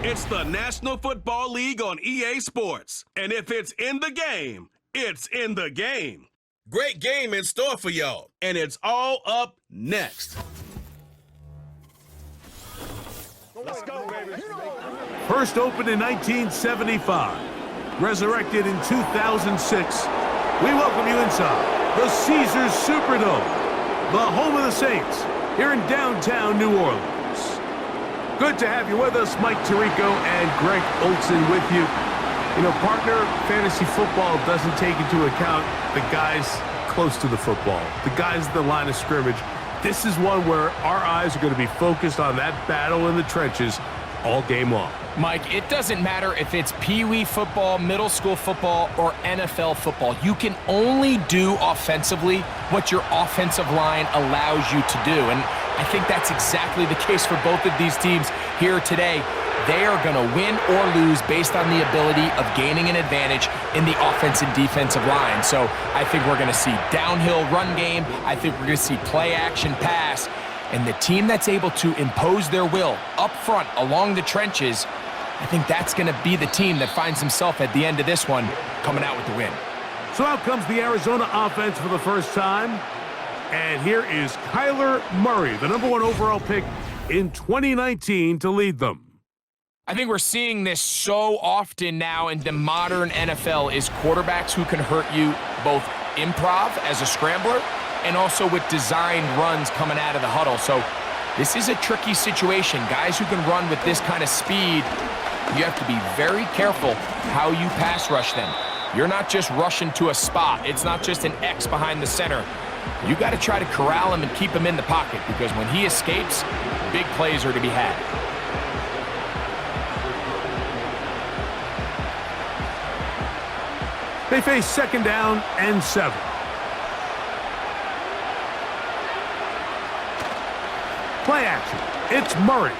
It's the National Football League on EA Sports. And if it's in the game, it's in the game. Great game in store for y'all. And it's all up next. Let's go, baby. First opened in 1975, resurrected in 2006. We welcome you inside the Caesars Superdome, the home of the Saints, here in downtown New Orleans. Good to have you with us, Mike Tirico and Greg Olson with you. You know, partner, fantasy football doesn't take into account the guys close to the football, the guys at the line of scrimmage. This is one where our eyes are going to be focused on that battle in the trenches all game long. Mike, it doesn't matter if it's Pee-wee football, middle school football, or NFL football. You can only do offensively what your offensive line allows you to do. And I think that's exactly the case for both of these teams here today. They are going to win or lose based on the ability of gaining an advantage in the offense and defensive line. So I think we're going to see downhill run game. I think we're going to see play action pass. And the team that's able to impose their will up front along the trenches, I think that's going to be the team that finds himself at the end of this one coming out with the win. So out comes the Arizona offense for the first time. And here is Kyler Murray, the #1 overall pick in 2019 to lead them. I think we're seeing this so often now in the modern NFL is quarterbacks who can hurt you both improv as a scrambler and also with designed runs coming out of the huddle. So this is a tricky situation. Guys who can run with this kind of speed, you have to be very careful how you pass rush them. You're not just rushing to a spot. It's not just an X behind the center. You got to try to corral him and keep him in the pocket because when he escapes, big plays are to be had. They face 2nd down and 7. Play action. It's Murray.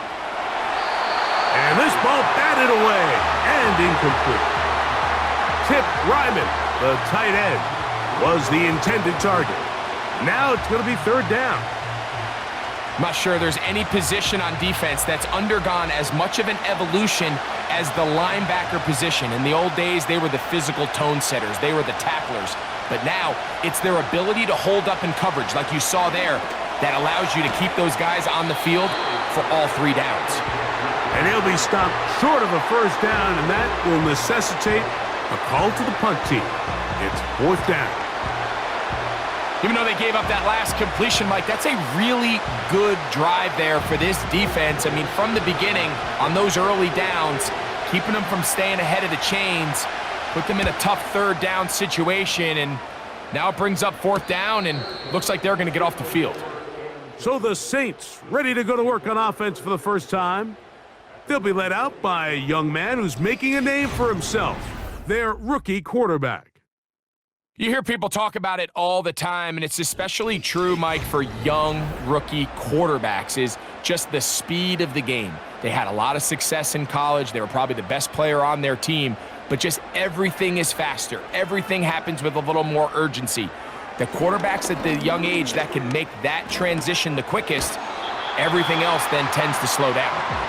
And this ball batted away and incomplete. Tip Ryman, the tight end, was the intended target. Now it's going to be 3rd down. I'm not sure there's any position on defense that's undergone as much of an evolution as the linebacker position. In the old days, they were the physical tone setters. They were the tacklers. But now, it's their ability to hold up in coverage, like you saw there, that allows you to keep those guys on the field for all 3 downs. And he'll be stopped short of a 1st down, and that will necessitate a call to the punt team. It's 4th down. Even though they gave up that last completion, Mike, that's a really good drive there for this defense. I mean, from the beginning, on those early downs, keeping them from staying ahead of the chains, put them in a tough 3rd down situation, and now it brings up 4th down, and looks like they're going to get off the field. So the Saints ready to go to work on offense for the first time. They'll be led out by a young man who's making a name for himself, their rookie quarterback. You hear people talk about it all the time, and it's especially true, Mike, for young rookie quarterbacks, is just the speed of the game. They had a lot of success in college. They were probably the best player on their team, but just everything is faster. Everything happens with a little more urgency. The quarterbacks at the young age that can make that transition the quickest, everything else then tends to slow down.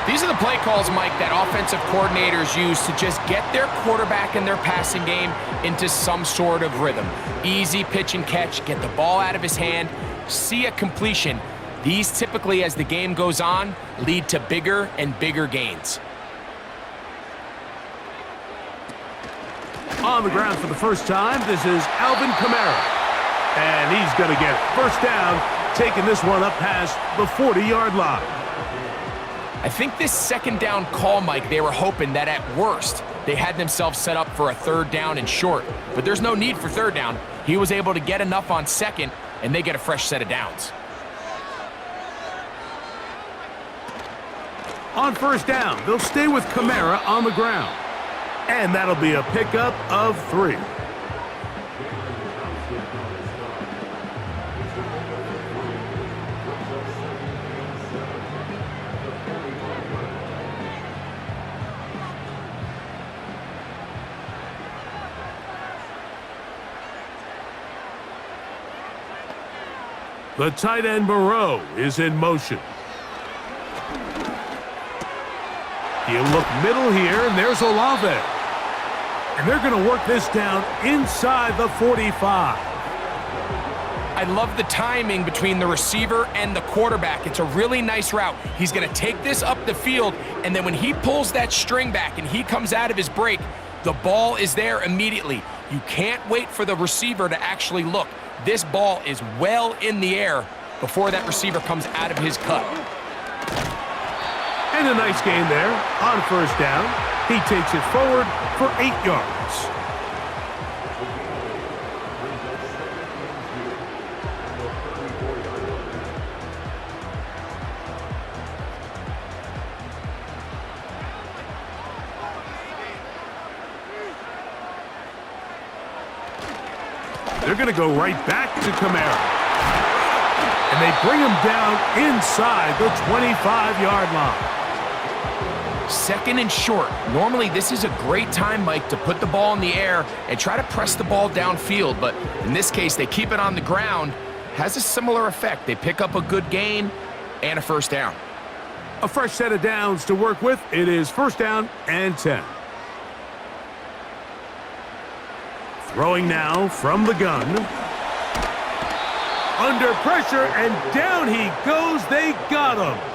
These are the play calls, Mike, that offensive coordinators use to just get their quarterback and their passing game into some sort of rhythm. Easy pitch and catch, get the ball out of his hand, see a completion. These typically, as the game goes on, lead to bigger and bigger gains. On the ground for the first time, this is Alvin Kamara. And he's going to get 1st down, taking this one up past the 40-yard line. I think this 2nd down call, Mike, they were hoping that at worst, they had themselves set up for a 3rd down and short. But there's no need for 3rd down. He was able to get enough on 2nd, and they get a fresh set of downs. On 1st down, they'll stay with Kamara on the ground. And that'll be a pickup of 3. The tight end Moreau is in motion. He'll look middle here, and there's Olave. And they're going to work this down inside the 45. I love the timing between the receiver and the quarterback. It's a really nice route. He's going to take this up the field, and then when he pulls that string back and he comes out of his break, the ball is there immediately. You can't wait for the receiver to actually look. This ball is well in the air before that receiver comes out of his cut. And a nice gain there on first down. He takes it forward for 8 yards. They're going to go right back to Kamara. And they bring him down inside the 25-yard line. Second and short. Normally, this is a great time, Mike, to put the ball in the air and try to press the ball downfield. But in this case, they keep it on the ground. Has a similar effect. They pick up a good gain and a first down. A fresh set of downs to work with. It is first down and 10. Throwing now from the gun. Under pressure, and down he goes. They got him.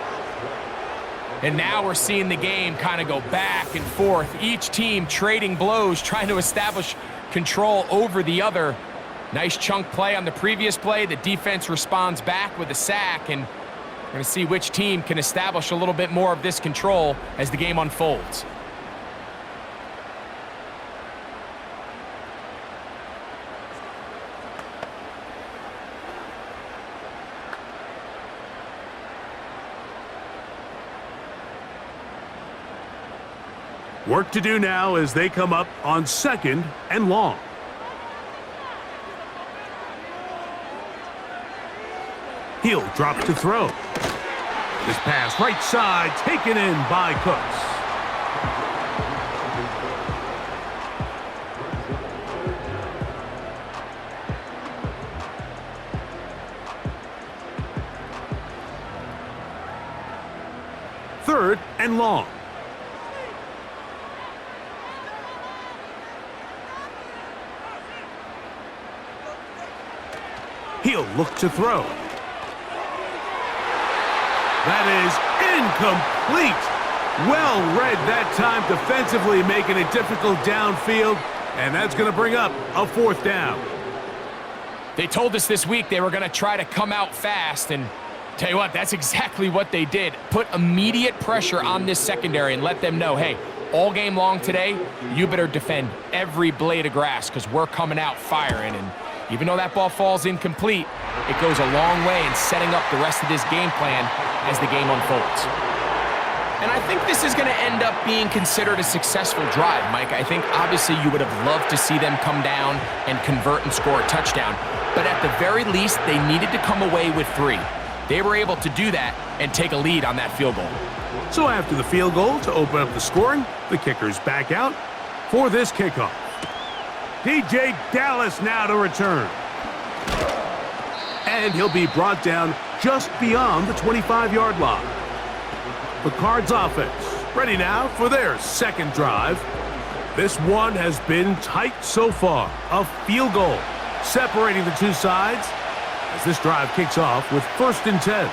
And now we're seeing the game kind of go back and forth. Each team trading blows, trying to establish control over the other. Nice chunk play on the previous play. The defense responds back with a sack, and we're going to see which team can establish a little bit more of this control as the game unfolds. Work to do now as they come up on second and long. Hill drops to throw. This pass right side taken in by Cooks. Third and long. He'll look to throw. That is incomplete. Well read that time defensively, making it difficult downfield, and that's going to bring up a fourth down. They told us this week they were going to try to come out fast, and tell you what, that's exactly what they did. Put immediate pressure on this secondary and let them know, hey, all game long today, you better defend every blade of grass because we're coming out firing. And even though that ball falls incomplete, it goes a long way in setting up the rest of this game plan as the game unfolds. And I think this is going to end up being considered a successful drive, Mike. I think obviously you would have loved to see them come down and convert and score a touchdown. But at the very least, they needed to come away with 3. They were able to do that and take a lead on that field goal. So after the field goal to open up the scoring, the kicker's back out for this kickoff. DJ Dallas now to return. And he'll be brought down just beyond the 25-yard line. The Cards offense ready now for their second drive. This one has been tight so far. A field goal separating the two sides as this drive kicks off with first and 10.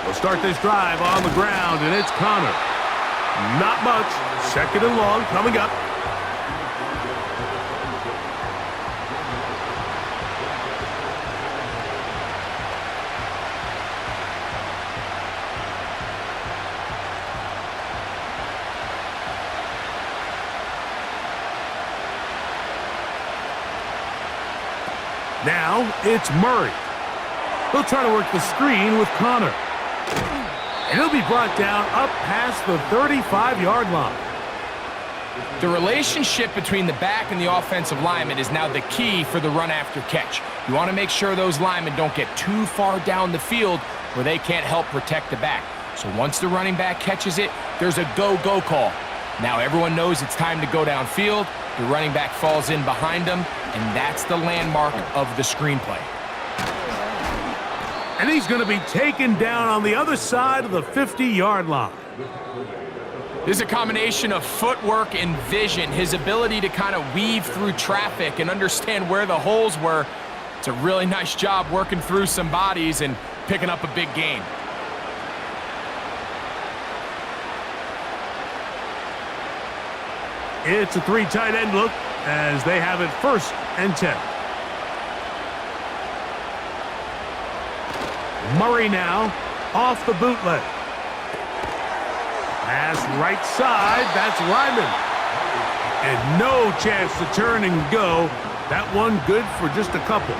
We'll start this drive on the ground, and it's Connor. Not much. Second and long coming up. Now it's Murray. He'll try to work the screen with Connor. And he'll be brought down up past the 35-yard line. The relationship between the back and the offensive lineman is now the key for the run after catch. You want to make sure those linemen don't get too far down the field where they can't help protect the back. So once the running back catches it, there's a go-go call. Now everyone knows it's time to go downfield. The running back falls in behind them, and that's the landmark of the screenplay. And he's going to be taken down on the other side of the 50-yard line. This is a combination of footwork and vision, his ability to kind of weave through traffic and understand where the holes were. It's a really nice job working through some bodies and picking up a big gain. It's a 3 tight end look as they have it 1st and 10. Murray now off the bootleg. Pass right side, that's Ryman. And no chance to turn and go. That one good for just a couple.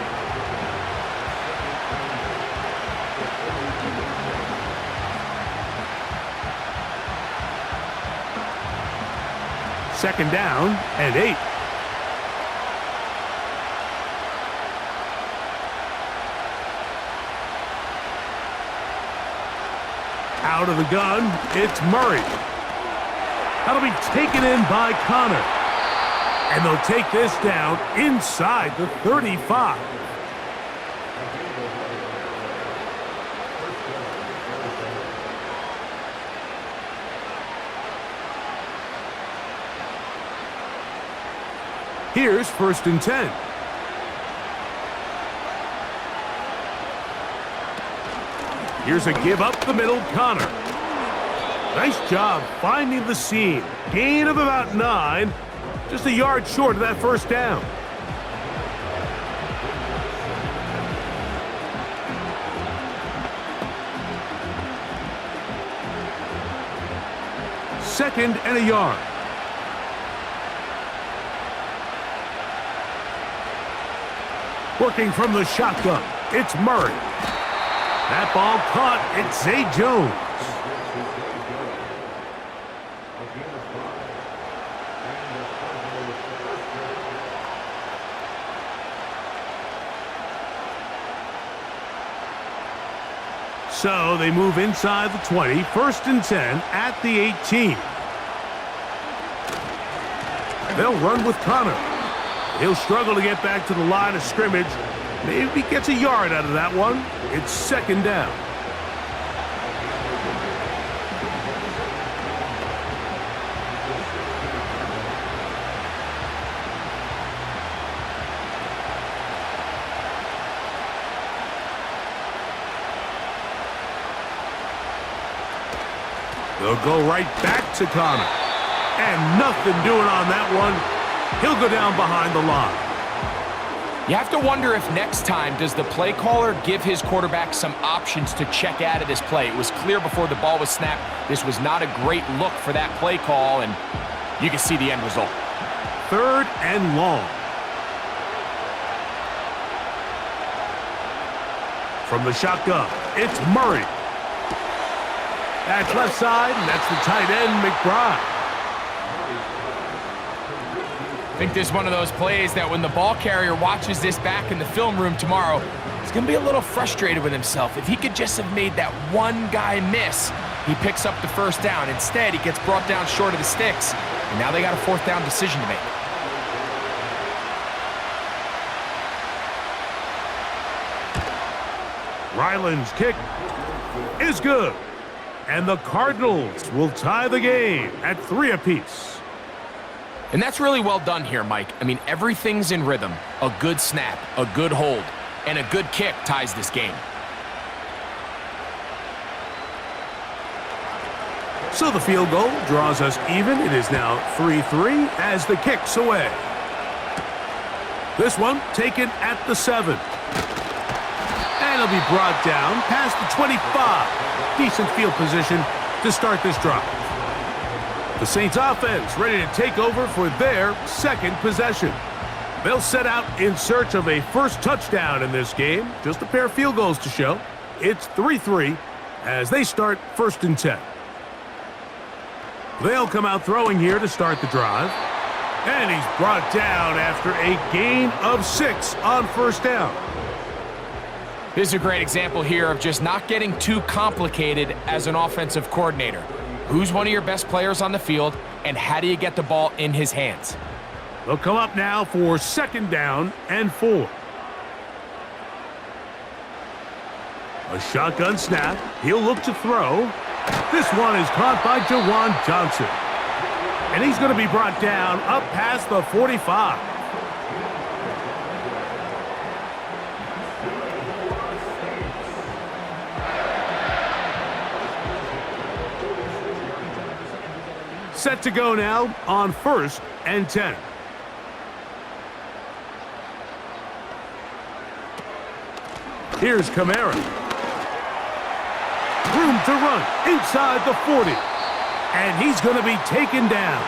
Second down and 8. Out of the gun, it's Murray. That'll be taken in by Connor. And they'll take this down inside the 35. Here's 1st and 10. Here's a give up the middle, Connor. Nice job finding the seam. Gain of about 9. Just a yard short of that 1st down. Second and a yard. Working from the shotgun, it's Murray. That ball caught, it's Zay Jones. So they move inside the 20, 1st and 10 at the 18. They'll run with Connor. He'll struggle to get back to the line of scrimmage. Maybe gets a yard out of that one. It's 2nd down. They'll go right back to Connor. And nothing doing on that one. He'll go down behind the line. You have to wonder if next time does the play caller give his quarterback some options to check out of this play. It was clear before the ball was snapped this was not a great look for that play call, and you can see the end result. 3rd and long. From the shotgun, it's Murray. That's left side, and that's the tight end, McBride. I think this is one of those plays that when the ball carrier watches this back in the film room tomorrow, he's going to be a little frustrated with himself. If he could just have made that one guy miss, he picks up the 1st down. Instead, he gets brought down short of the sticks, and now they got a 4th down decision to make. Ryland's kick is good. And the Cardinals will tie the game at 3 apiece. And that's really well done here, Mike. I mean, everything's in rhythm. A good snap, a good hold, and a good kick ties this game. So the field goal draws us even. It is now 3-3 as the kick's away. This one taken at the 7. And it'll be brought down past the 25. Decent field position to start this drive. The Saints offense ready to take over for their 2nd possession. They'll set out in search of a 1st touchdown in this game. Just a pair of field goals to show. It's 3-3 as they start 1st and 10. They'll come out throwing here to start the drive. And he's brought down after a gain of 6 on 1st down. This is a great example here of just not getting too complicated as an offensive coordinator. Who's one of your best players on the field, and how do you get the ball in his hands? They'll come up now for 2nd down and 4. A shotgun snap. He'll look to throw. This one is caught by Jawan Johnson. And he's going to be brought down up past the 45. Set to go now on 1st and 10. Here's Kamara. Room to run inside the 40. And he's going to be taken down.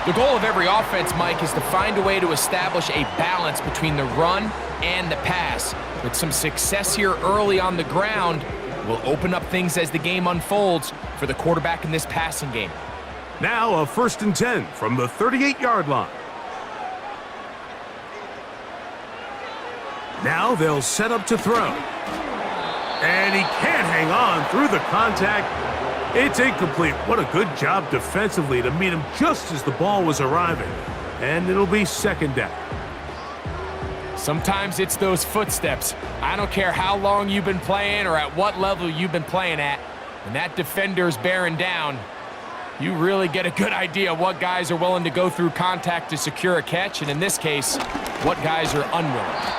The goal of every offense, Mike, is to find a way to establish a balance between the run and the pass. With some success here early on the ground, will open up things as the game unfolds for the quarterback in this passing game. Now a 1st and 10 from the 38-yard line. Now they'll set up to throw. And he can't hang on through the contact. It's incomplete. What a good job defensively to meet him just as the ball was arriving. And it'll be 2nd down. Sometimes it's those footsteps. I don't care how long you've been playing or at what level you've been playing at. When that defender's bearing down, you really get a good idea of what guys are willing to go through contact to secure a catch, and in this case, what guys are unwilling.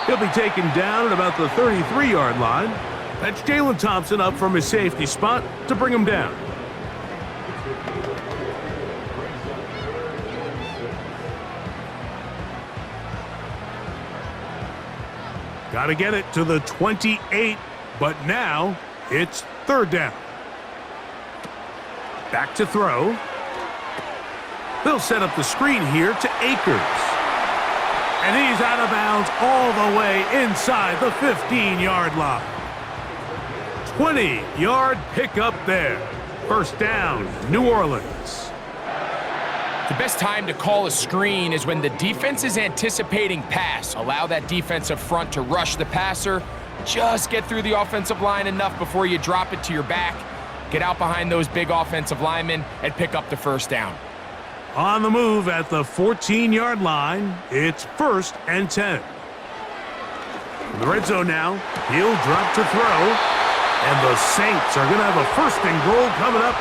He'll be taken down at about the 33-yard line. That's Jalen Thompson up from his safety spot to bring him down. Got to get it to the 28, but now it's 3rd down. Back to throw. They'll set up the screen here to Akers. And he's out of bounds all the way inside the 15-yard line. 20-yard pickup there. 1st down, New Orleans. The best time to call a screen is when the defense is anticipating pass. Allow that defensive front to rush the passer. Just get through the offensive line enough before you drop it to your back. Get out behind those big offensive linemen and pick up the 1st down. On the move at the 14-yard line, it's 1st and 10. In the red zone now, he'll drop to throw. And the Saints are going to have a 1st and goal coming up.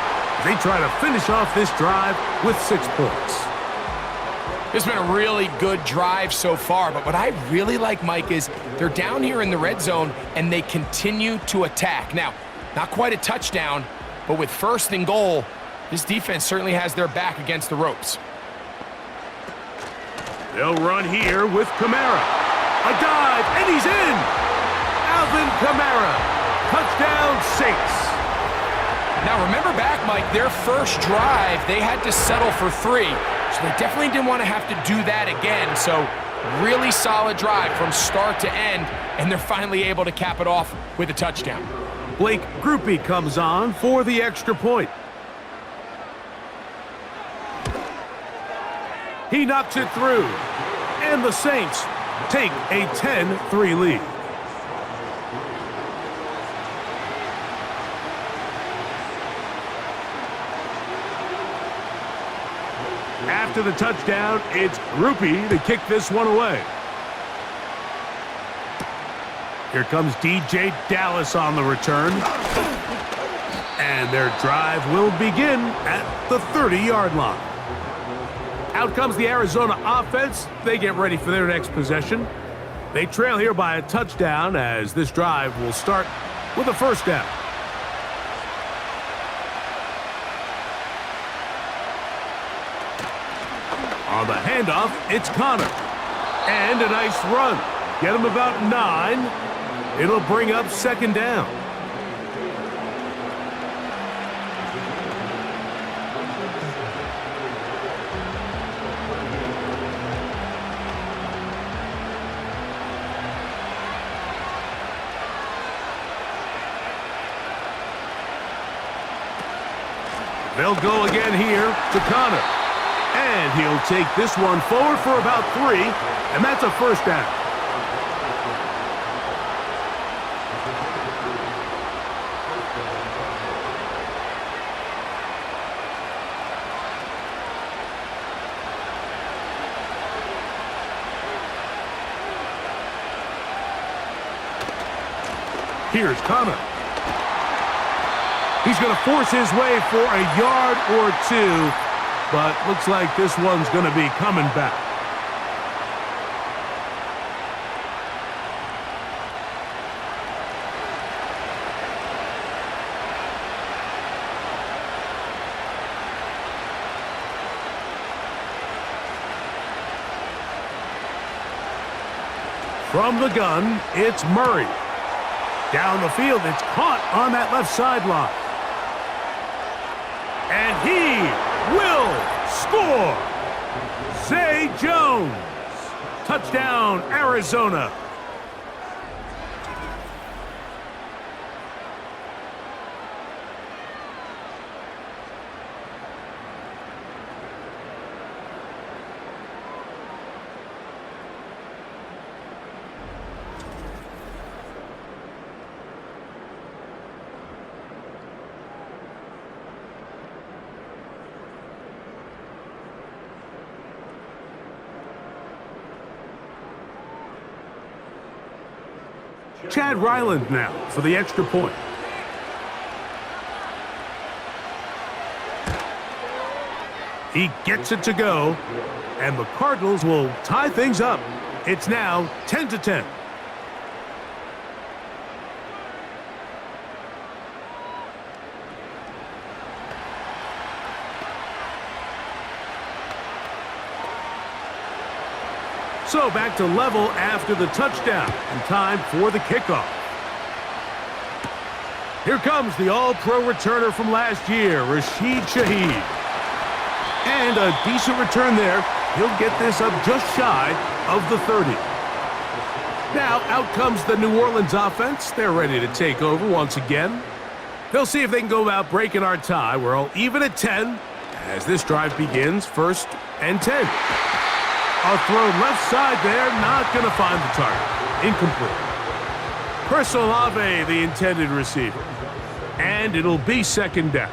They try to finish off this drive with 6 points. It's been a really good drive so far, but what I really like, Mike, is they're down here in the red zone and they continue to attack. Now, not quite a touchdown, but with 1st and goal, this defense certainly has their back against the ropes. They'll run here with Kamara. A dive, and he's in! Alvin Kamara. Touchdown, Saints. Now, remember back, Mike, their first drive, they had to settle for 3. So they definitely didn't want to have to do that again. So really solid drive from start to end, and they're finally able to cap it off with a touchdown. Blake Groupie comes on for the extra point. He knocks it through, and the Saints take a 10-3 lead. After the touchdown, it's Groupie to kick this one away. Here comes DJ Dallas on the return. And their drive will begin at the 30-yard line. Out comes the Arizona offense. They get ready for their next possession. They trail here by a touchdown as this drive will start with a 1st down. On the handoff, it's Connor. And a nice run. Get him about 9. It'll bring up 2nd down. They'll go again here to Connor. And he'll take this one forward for about 3, and that's a 1st down. Here's Connor. He's going to force his way for a yard or two, but looks like this one's going to be coming back. From the gun, it's Murray. Down the field, it's caught on that left sideline. And he will score! Zay Jones. Touchdown, Arizona. Chad Ryland now for the extra point. He gets it to go, and the Cardinals will tie things up. It's now 10-10. So back to level after the touchdown, and time for the kickoff. Here comes the all-pro returner from last year, Rashid Shaheed. And a decent return there. He'll get this up just shy of the 30. Now out comes the New Orleans offense. They're ready to take over once again. They'll see if they can go about breaking our tie. We're all even at 10 as this drive begins, 1st and 10. A throw left side there, not going to find the target. Incomplete. Chris Olave, the intended receiver. And it'll be 2nd down.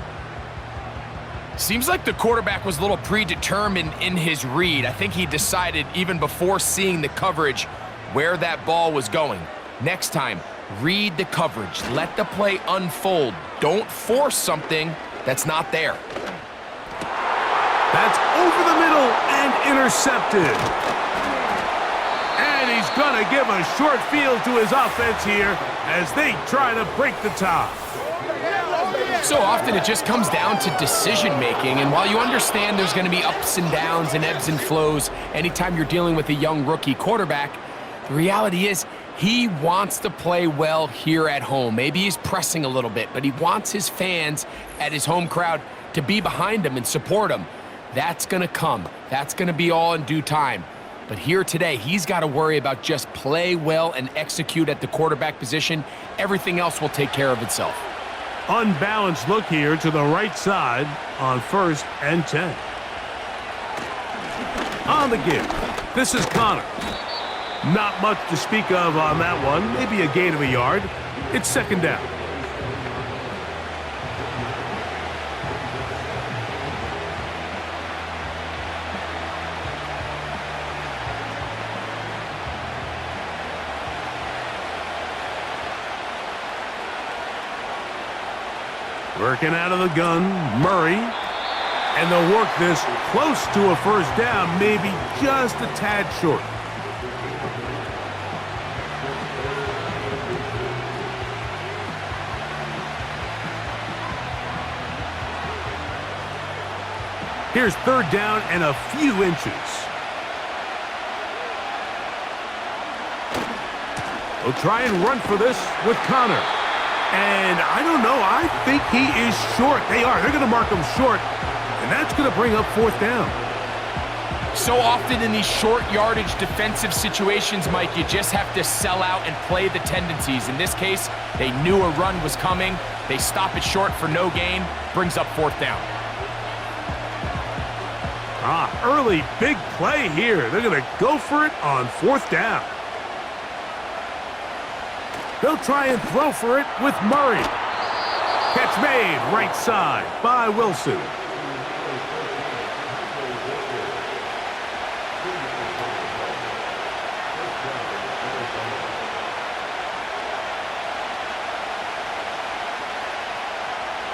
Seems like the quarterback was a little predetermined in his read. I think he decided even before seeing the coverage where that ball was going. Next time, read the coverage. Let the play unfold. Don't force something that's not there. That's over the middle and intercepted. And he's going to give a short field to his offense here as they try to break the tie. So often it just comes down to decision-making, and while you understand there's going to be ups and downs and ebbs and flows anytime you're dealing with a young rookie quarterback, the reality is he wants to play well here at home. Maybe he's pressing a little bit, but he wants his fans at his home crowd to be behind him and support him. That's going to come. That's going to be all in due time. But here today, he's got to worry about just play well and execute at the quarterback position. Everything else will take care of itself. Unbalanced look here to the right side on 1st and 10. On the give, this is Connor. Not much to speak of on that one. Maybe a gain of a yard. It's 2nd down. Working out of the gun, Murray. And they'll work this close to a 1st down, maybe just a tad short. Here's 3rd down and a few inches. They'll try and run for this with Connor. And I don't know, I think he is short. They are. They're going to mark him short. And that's going to bring up 4th down. So often in these short yardage defensive situations, Mike, you just have to sell out and play the tendencies. In this case, they knew a run was coming. They stop it short for no gain. Brings up 4th down. Early big play here. They're going to go for it on 4th down. They'll try and throw for it with Murray. Catch made right side by Wilson.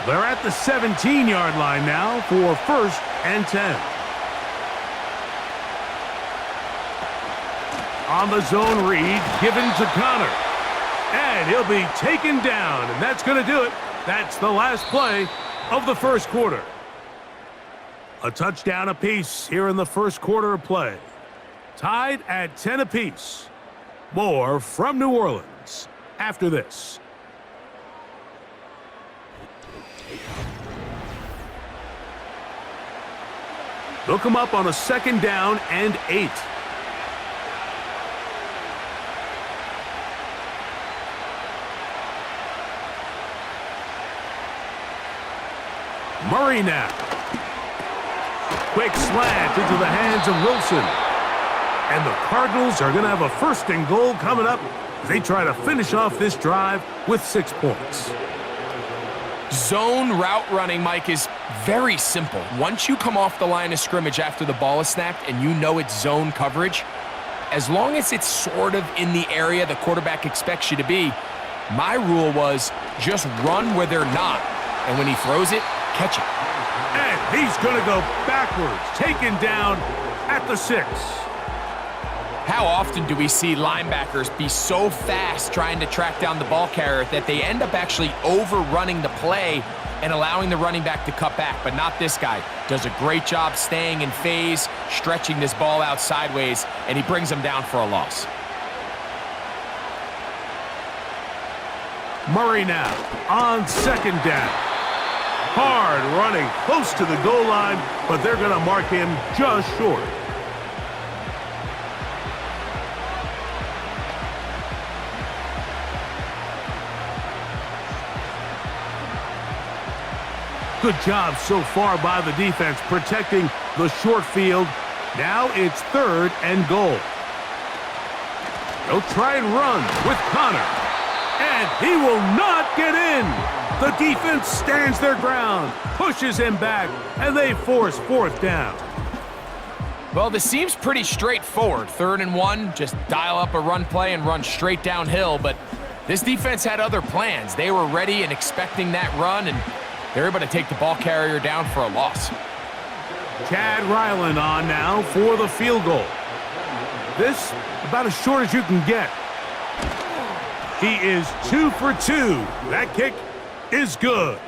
They're at the 17-yard line now for 1st and 10. On the zone read, given to Connor. And he'll be taken down, and that's going to do it. That's the last play of the first quarter. A touchdown apiece here in the first quarter of play. Tied at 10 apiece. More from New Orleans after this. They'll come up on a 2nd down and 8. Murray now. Quick slant into the hands of Wilson. And the Cardinals are going to have a 1st and goal coming up as they try to finish off this drive with 6 points. Zone route running, Mike, is very simple. Once you come off the line of scrimmage after the ball is snapped and you know it's zone coverage, as long as it's sort of in the area the quarterback expects you to be, my rule was just run where they're not. And when he throws it, catch it. And he's going to go backwards, taken down at the 6. How often do we see linebackers be so fast trying to track down the ball carrier that they end up actually overrunning the play and allowing the running back to cut back? But not this guy. Does a great job staying in phase, stretching this ball out sideways, and he brings him down for a loss. Murray now on 2nd down. Hard running close to the goal line, but they're going to mark him just short. Good job so far by the defense protecting the short field. Now it's 3rd and goal. They'll try and run with Connor. And he will not get in. The defense stands their ground, pushes him back, and they force 4th down. Well, this seems pretty straightforward. 3rd and 1, just dial up a run play and run straight downhill. But this defense had other plans. They were ready and expecting that run, and they're able to take the ball carrier down for a loss. Chad Ryland on now for the field goal. This about as short as you can get. He is 2 for 2. That kick is good.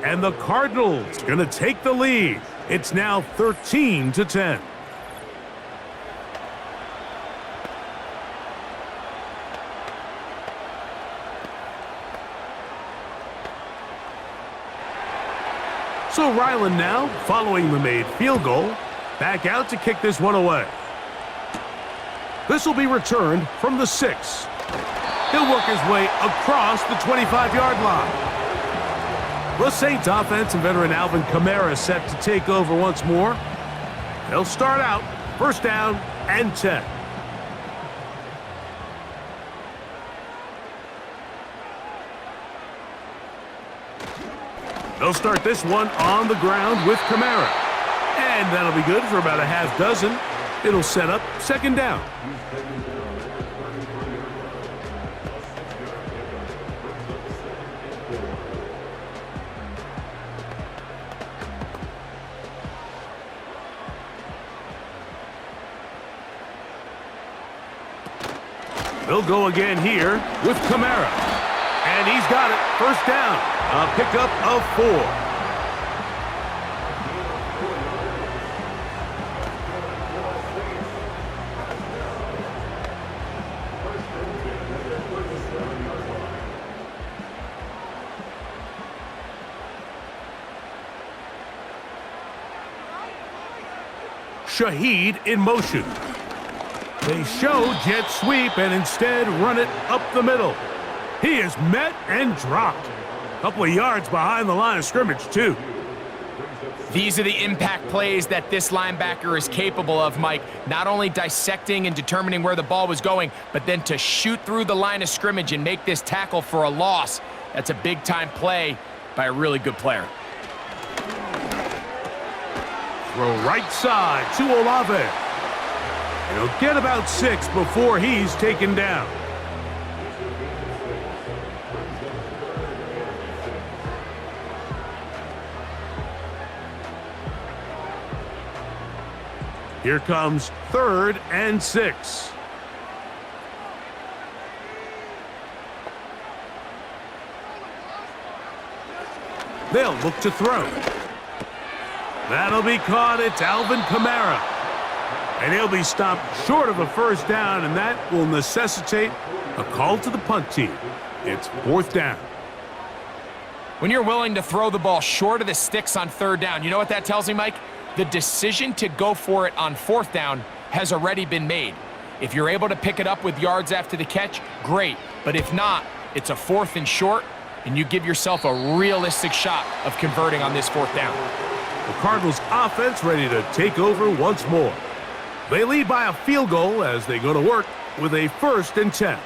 And the Cardinals going to take the lead. It's now 13-10. So Ryland now, following the made field goal, back out to kick this one away. This will be returned from the 6. He'll work his way across the 25-yard line. The Saints offense and veteran Alvin Kamara set to take over once more. They'll start out 1st down and 10. They'll start this one on the ground with Kamara. And that'll be good for about a half dozen. It'll set up 2nd down. They'll go again here with Kamara. And he's got it. 1st down. A pickup of 4. Shaheed in motion. They show jet sweep and instead run it up the middle. He is met and dropped. A couple of yards behind the line of scrimmage, too. These are the impact plays that this linebacker is capable of, Mike. Not only dissecting and determining where the ball was going, but then to shoot through the line of scrimmage and make this tackle for a loss. That's a big-time play by a really good player. Throw right side to Olave. And he'll get about 6 before he's taken down. Here comes 3rd and 6. They'll look to throw. That'll be caught. It's Alvin Kamara. And he'll be stopped short of a first down, and that will necessitate a call to the punt team. It's 4th down. When you're willing to throw the ball short of the sticks on 3rd down, you know what that tells me, Mike? The decision to go for it on 4th down has already been made. If you're able to pick it up with yards after the catch, great. But if not, it's a 4th and short, and you give yourself a realistic shot of converting on this 4th down. The Cardinals offense ready to take over once more. They lead by a field goal as they go to work with a 1st and 10.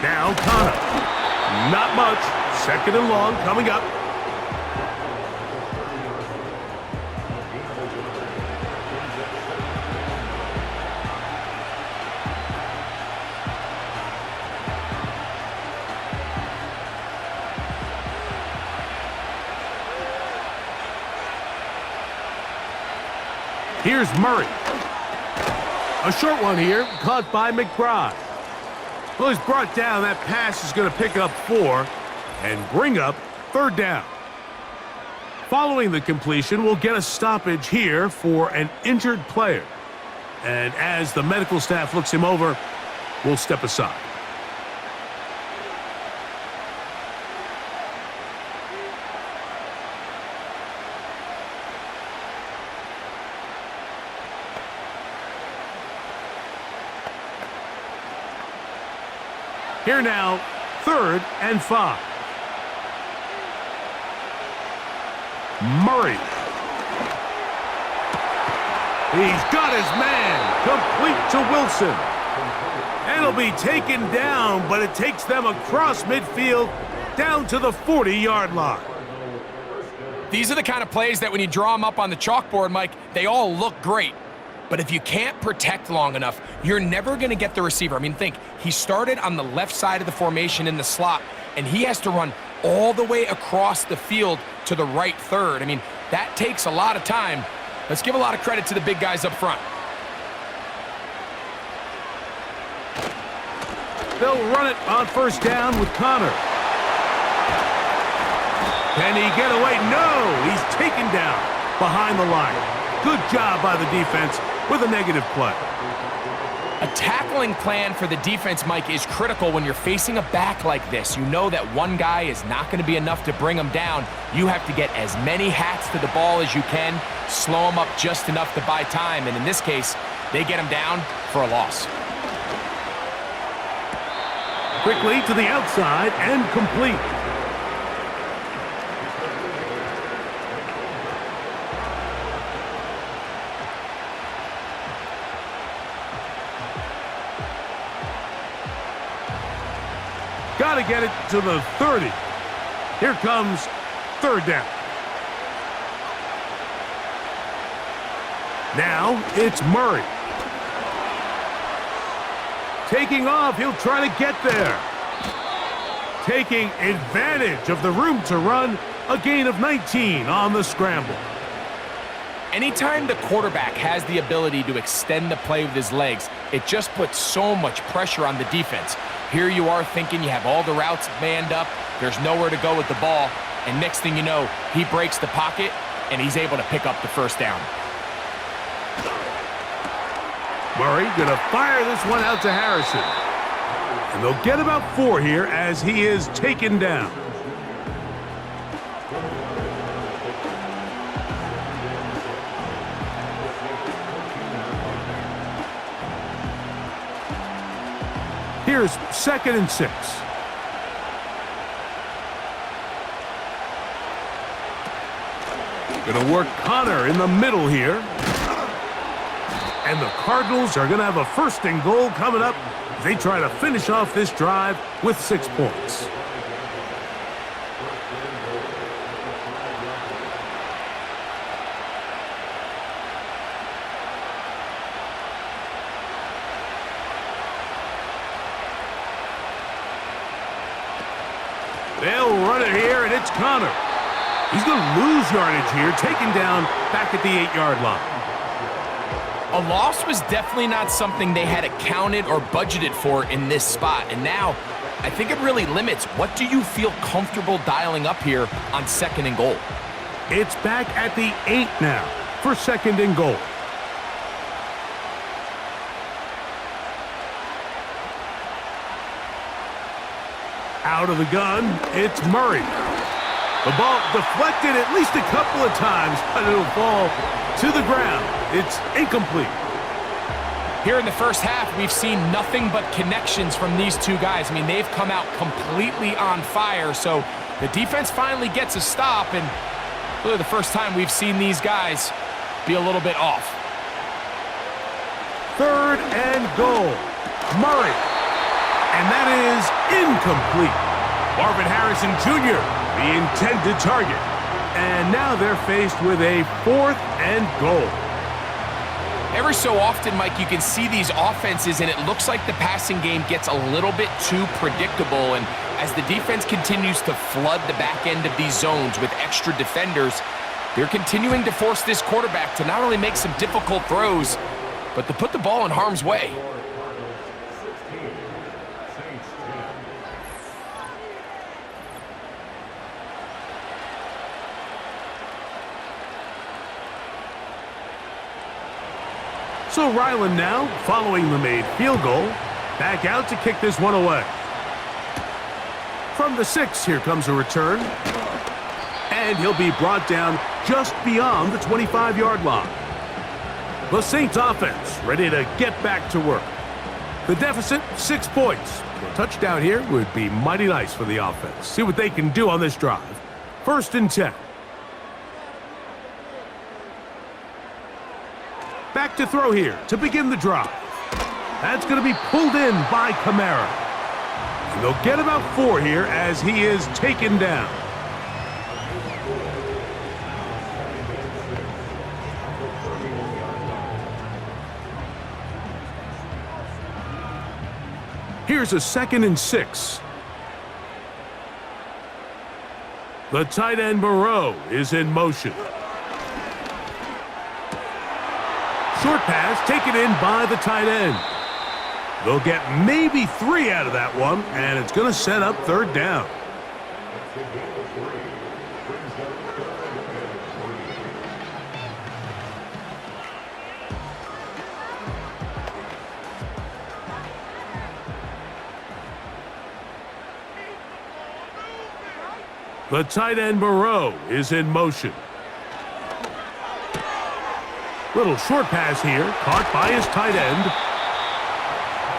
Now Connor. Not much. 2nd and long coming up. Here's Murray. A short one here, caught by McBride. Well, he's brought down. That pass is going to pick up 4 and bring up 3rd down. Following the completion, we'll get a stoppage here for an injured player. And as the medical staff looks him over, we'll step aside. Here now, 3rd and 5. Murray. He's got his man, complete to Wilson. And he'll be taken down, but it takes them across midfield down to the 40-yard line. These are the kind of plays that when you draw them up on the chalkboard, Mike, they all look great. But if you can't protect long enough, you're never going to get the receiver. I mean, think, he started on the left side of the formation in the slot, and he has to run all the way across the field to the right 3rd. I mean, that takes a lot of time. Let's give a lot of credit to the big guys up front. They'll run it on 1st down with Connor. Can he get away? No! He's taken down behind the line. Good job by the defense with a negative play. A tackling plan for the defense, Mike, is critical when you're facing a back like this. You know that one guy is not going to be enough to bring him down. You have to get as many hats to the ball as you can, slow him up just enough to buy time, and in this case, they get him down for a loss. Quickly to the outside and complete. Got to get it to the 30. Here comes 3rd down. Now it's Murray. Taking off, he'll try to get there. Taking advantage of the room to run, a gain of 19 on the scramble. Anytime the quarterback has the ability to extend the play with his legs, it just puts so much pressure on the defense. Here you are thinking you have all the routes manned up, there's nowhere to go with the ball, and next thing you know, he breaks the pocket, and he's able to pick up the 1st down. Murray gonna fire this one out to Harrison. And they'll get about 4 here as he is taken down. Here's 2nd and 6. Gonna work Connor in the middle here. And the Cardinals are gonna have a 1st and goal coming up. They try to finish off this drive with 6 points. That's Connor. He's going to lose yardage here, taken down back at the 8-yard line. A loss was definitely not something they had accounted or budgeted for in this spot. And now, I think it really limits what do you feel comfortable dialing up here on 2nd and goal. It's back at the 8 now for 2nd and goal. Out of the gun, it's Murray. The ball deflected at least a couple of times, but it'll fall to the ground. It's incomplete. Here in the first half, we've seen nothing but connections from these two guys. I mean, they've come out completely on fire, so the defense finally gets a stop, and really the first time we've seen these guys be a little bit off. 3rd and goal. Murray. And that is incomplete. Marvin Harrison Jr., the intended target. And now they're faced with a 4th and goal. Every so often, Mike, you can see these offenses, and it looks like the passing game gets a little bit too predictable. And as the defense continues to flood the back end of these zones with extra defenders, they're continuing to force this quarterback to not only make some difficult throws, but to put the ball in harm's way. So Ryland now, following the made field goal, back out to kick this one away. From the 6, here comes a return. And he'll be brought down just beyond the 25-yard line. The Saints offense ready to get back to work. The deficit, 6 points. A touchdown here would be mighty nice for the offense. See what they can do on this drive. 1st and 10. Back to throw here to begin the drive. That's going to be pulled in by Kamara. And they'll get about 4 here as he is taken down. Here's a 2nd and 6. The tight end Moreau is in motion. Short pass taken in by the tight end. They'll get maybe 3 out of that one, and it's going to set up 3rd down. The tight end Moreau is in motion. Little short pass here, caught by his tight end.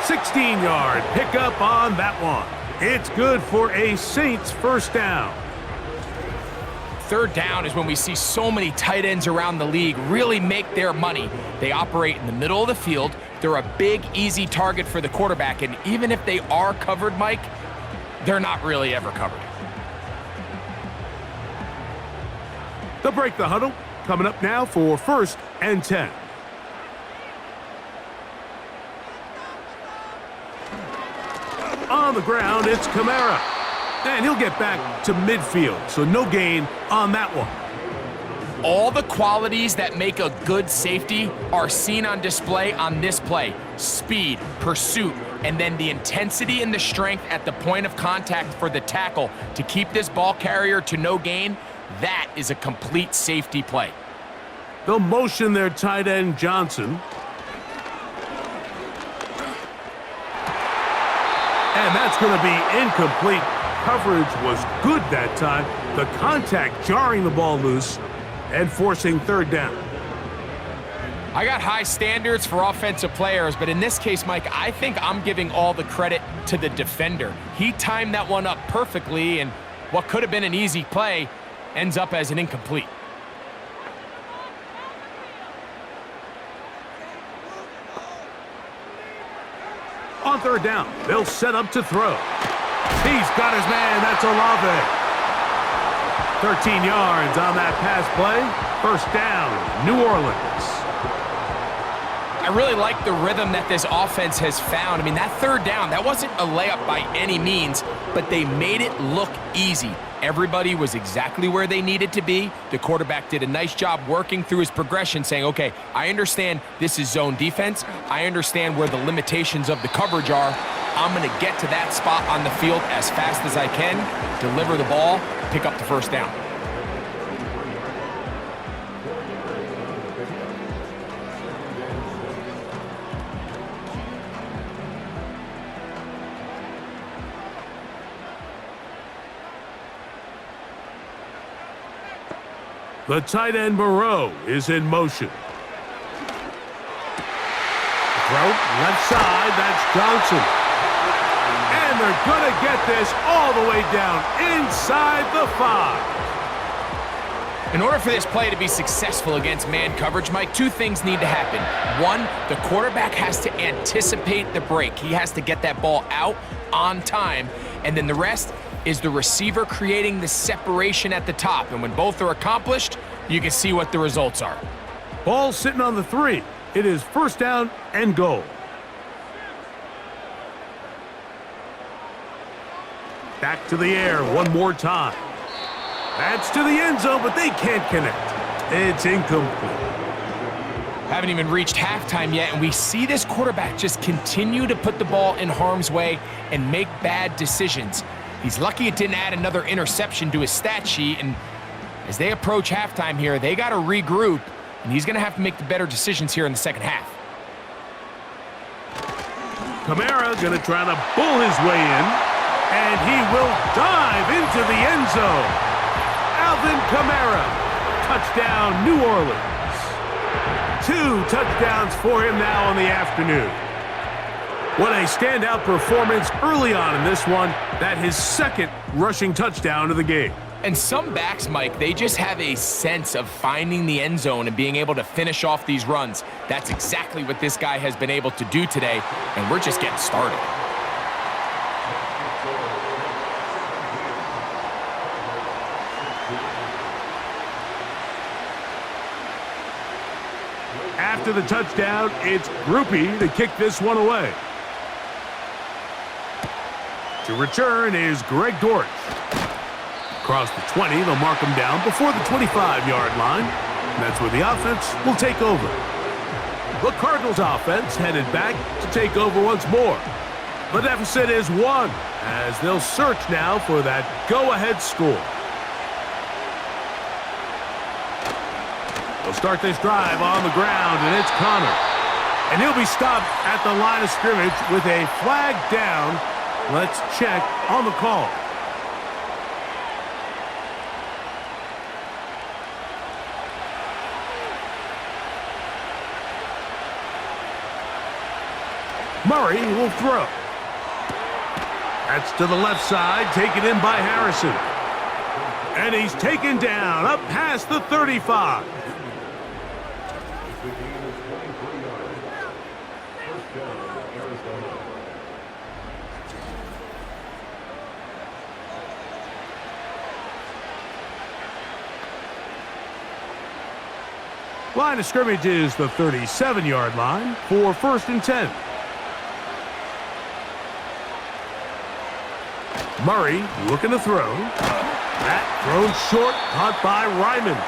16-yard pickup on that one. It's good for a Saints 1st down. 3rd down is when we see so many tight ends around the league really make their money. They operate in the middle of the field. They're a big, easy target for the quarterback, and even if they are covered, Mike, they're not really ever covered. They'll break the huddle. Coming up now for 1st and 10. On the ground, it's Kamara. And he'll get back to midfield, so no gain on that one. All the qualities that make a good safety are seen on display on this play. Speed, pursuit, and then the intensity and the strength at the point of contact for the tackle to keep this ball carrier to no gain. That is a complete safety play. They'll motion their tight end Johnson. And that's going to be incomplete. Coverage was good that time. The contact jarring the ball loose and forcing 3rd down. I got high standards for offensive players, but in this case, Mike, I think I'm giving all the credit to the defender. He timed that one up perfectly, and what could have been an easy play ends up as an incomplete. On 3rd down, they'll set up to throw. He's got his man, that's Olave. 13 yards on that pass play. 1st down, New Orleans. I really like the rhythm that this offense has found. I mean, that 3rd down, that wasn't a layup by any means, but they made it look easy. Everybody was exactly where they needed to be. The quarterback did a nice job working through his progression, saying, okay, I understand this is zone defense. I understand where the limitations of the coverage are. I'm going to get to that spot on the field as fast as I can, deliver the ball, pick up the first down. The tight end Moreau is in motion. Throw, left side, that's Johnson. And they're going to get this all the way down inside the 5. In order for this play to be successful against man coverage, Mike, two things need to happen. One, the quarterback has to anticipate the break. He has to get that ball out on time. And then the rest is the receiver creating the separation at the top. And when both are accomplished, you can see what the results are. Ball sitting on the 3. It is first down and goal. Back to the air one more time. That's to the end zone, but they can't connect. It's incomplete. Haven't even reached halftime yet, and we see this quarterback just continue to put the ball in harm's way and make bad decisions. He's lucky it didn't add another interception to his stat sheet, and as they approach halftime here, they got to regroup, and he's going to have to make the better decisions here in the second half. Kamara going to try to bull his way in, and he will dive into the end zone. Alvin Kamara, touchdown New Orleans. 2 touchdowns for him now in the afternoon. What a standout performance early on in this one. That his second rushing touchdown of the game. And some backs, Mike, they just have a sense of finding the end zone and being able to finish off these runs. That's exactly what this guy has been able to do today, and we're just getting started. After the touchdown, it's Groupie to kick this one away. To return is Greg Dortch. Across the 20, they'll mark him down before the 25-yard line. And that's where the offense will take over. The Cardinals offense headed back to take over once more. The deficit is 1, as they'll search now for that go-ahead score. They'll start this drive on the ground, and it's Connor. And he'll be stopped at the line of scrimmage with a flag down. Let's check on the call. Murray will throw. That's to the left side, taken in by Harrison. And he's taken down up past the 35. Line of scrimmage is the 37-yard line for 1st and 10. Murray looking to throw. That thrown short, caught by Ryman.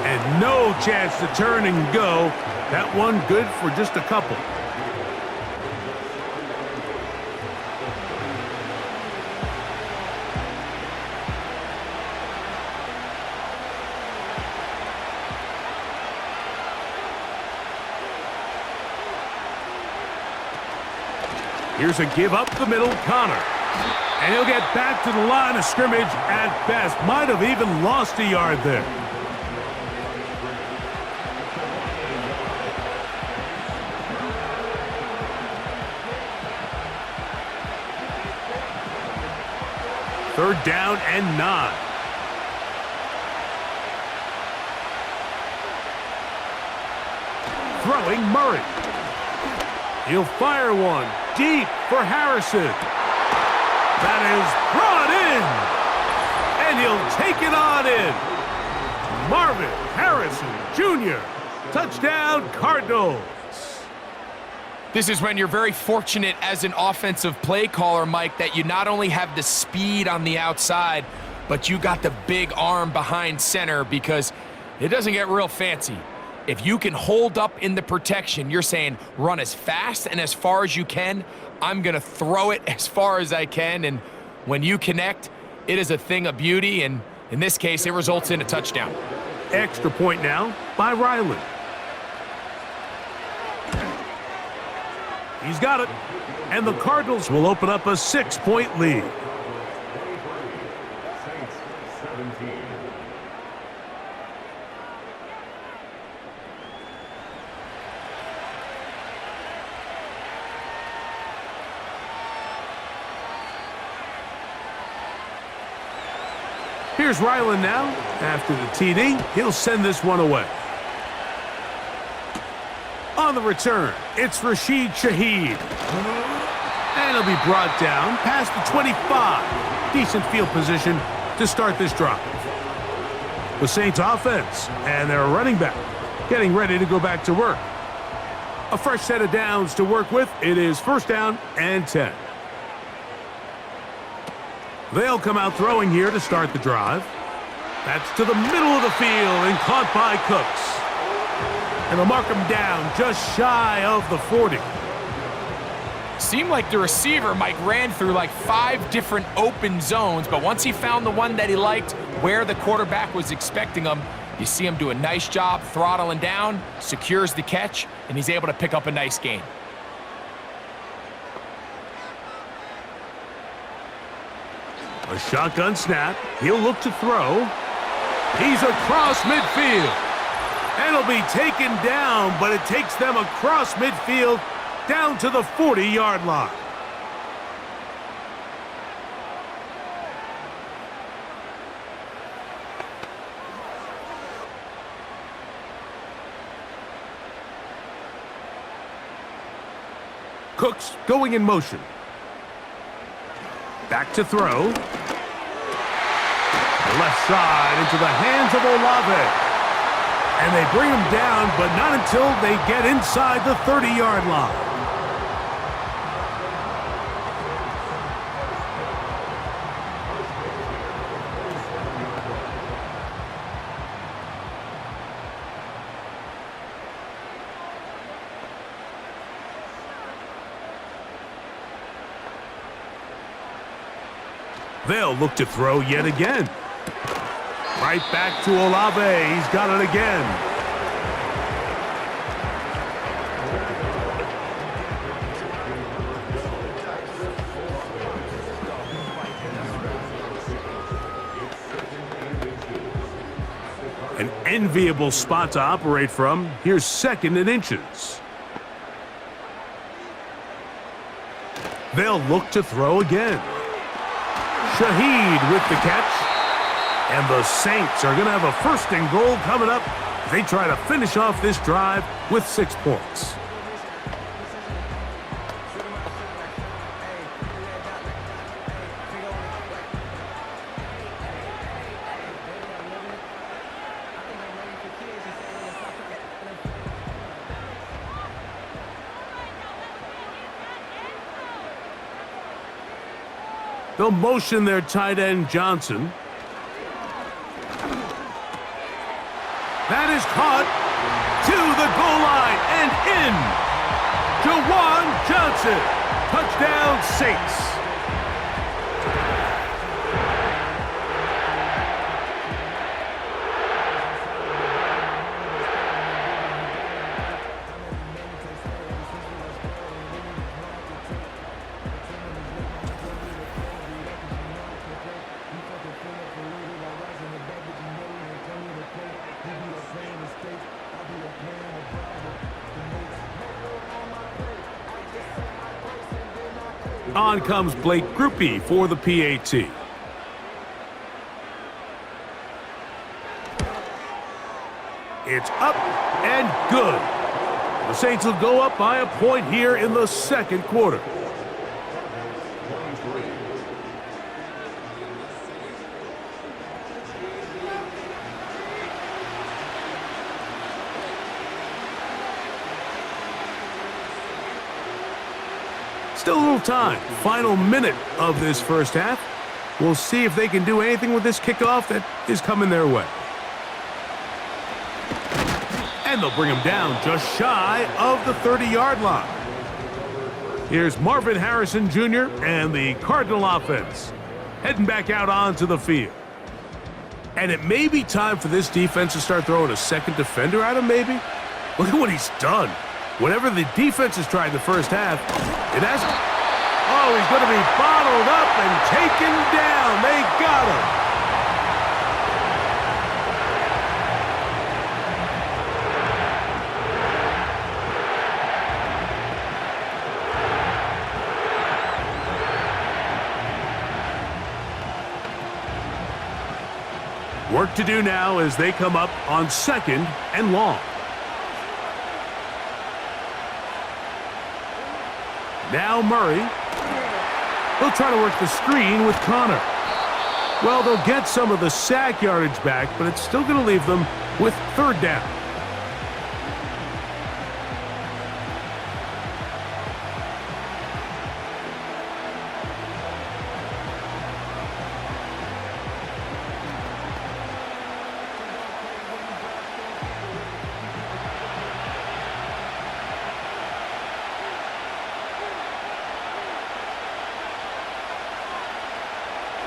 And no chance to turn and go. That one good for just a couple. Here's a give up the middle, Connor. And he'll get back to the line of scrimmage at best. Might have even lost a yard there. Third down and 9. Throwing Murray. He'll fire one deep for Harrison. That is brought in. And he'll take it on in. Marvin Harrison Jr. Touchdown Cardinals. This is when you're very fortunate as an offensive play caller, Mike, that you not only have the speed on the outside, but you got the big arm behind center because it doesn't get real fancy. If you can hold up in the protection, you're saying run as fast and as far as you can. I'm going to throw it as far as I can, and when you connect, it is a thing of beauty, and in this case, it results in a touchdown. Extra point now by Ryland. He's got it, and the Cardinals will open up a 6-point lead. Here's Ryland now. After the TD, he'll send this one away. On the return, it's Rashid Shaheed. And he'll be brought down past the 25. Decent field position to start this drive. The Saints offense and their running back getting ready to go back to work. A fresh set of downs to work with. It is 1st down and 10. They'll come out throwing here to start the drive. That's to the middle of the field and caught by Cooks. And they'll mark him down just shy of the 40. Seemed like the receiver, Mike, ran through like 5 different open zones, but once he found the one that he liked, where the quarterback was expecting him, you see him do a nice job throttling down, secures the catch, and he's able to pick up a nice gain. A shotgun snap. He'll look to throw. He's across midfield. And he'll be taken down, but it takes them across midfield down to the 40-yard line. Cooks going in motion. Back to throw. Left side into the hands of Olave. And they bring him down, but not until they get inside the 30-yard line. They'll look to throw yet again. Right back to Olave. He's got it again. An enviable spot to operate from. Here's 2nd and inches. They'll look to throw again. Shaheed with the catch. And the Saints are going to have a 1st and goal coming up as they try to finish off this drive with 6 points. They'll motion their tight end, Johnson. That is caught to the goal line and in. Jawan Johnson. Touchdown, Saints. On comes Blake Grupe for the PAT. It's up and good. The Saints will go up by a point here in the 2nd quarter. Still a little time. Final minute of this 1st half. We'll see if they can do anything with this kickoff that is coming their way. And they'll bring him down just shy of the 30-yard line. Here's Marvin Harrison Jr. and the Cardinal offense heading back out onto the field. And it may be time for this defense to start throwing a second defender at him, maybe? Look at what he's done. Whenever the defense has tried the first half, it hasn't. Oh, he's going to be bottled up and taken down. They got him. Work to do now as they come up on 2nd and long. Now Murray. He'll try to work the screen with Connor. Well, they'll get some of the sack yardage back, but it's still going to leave them with 3rd down.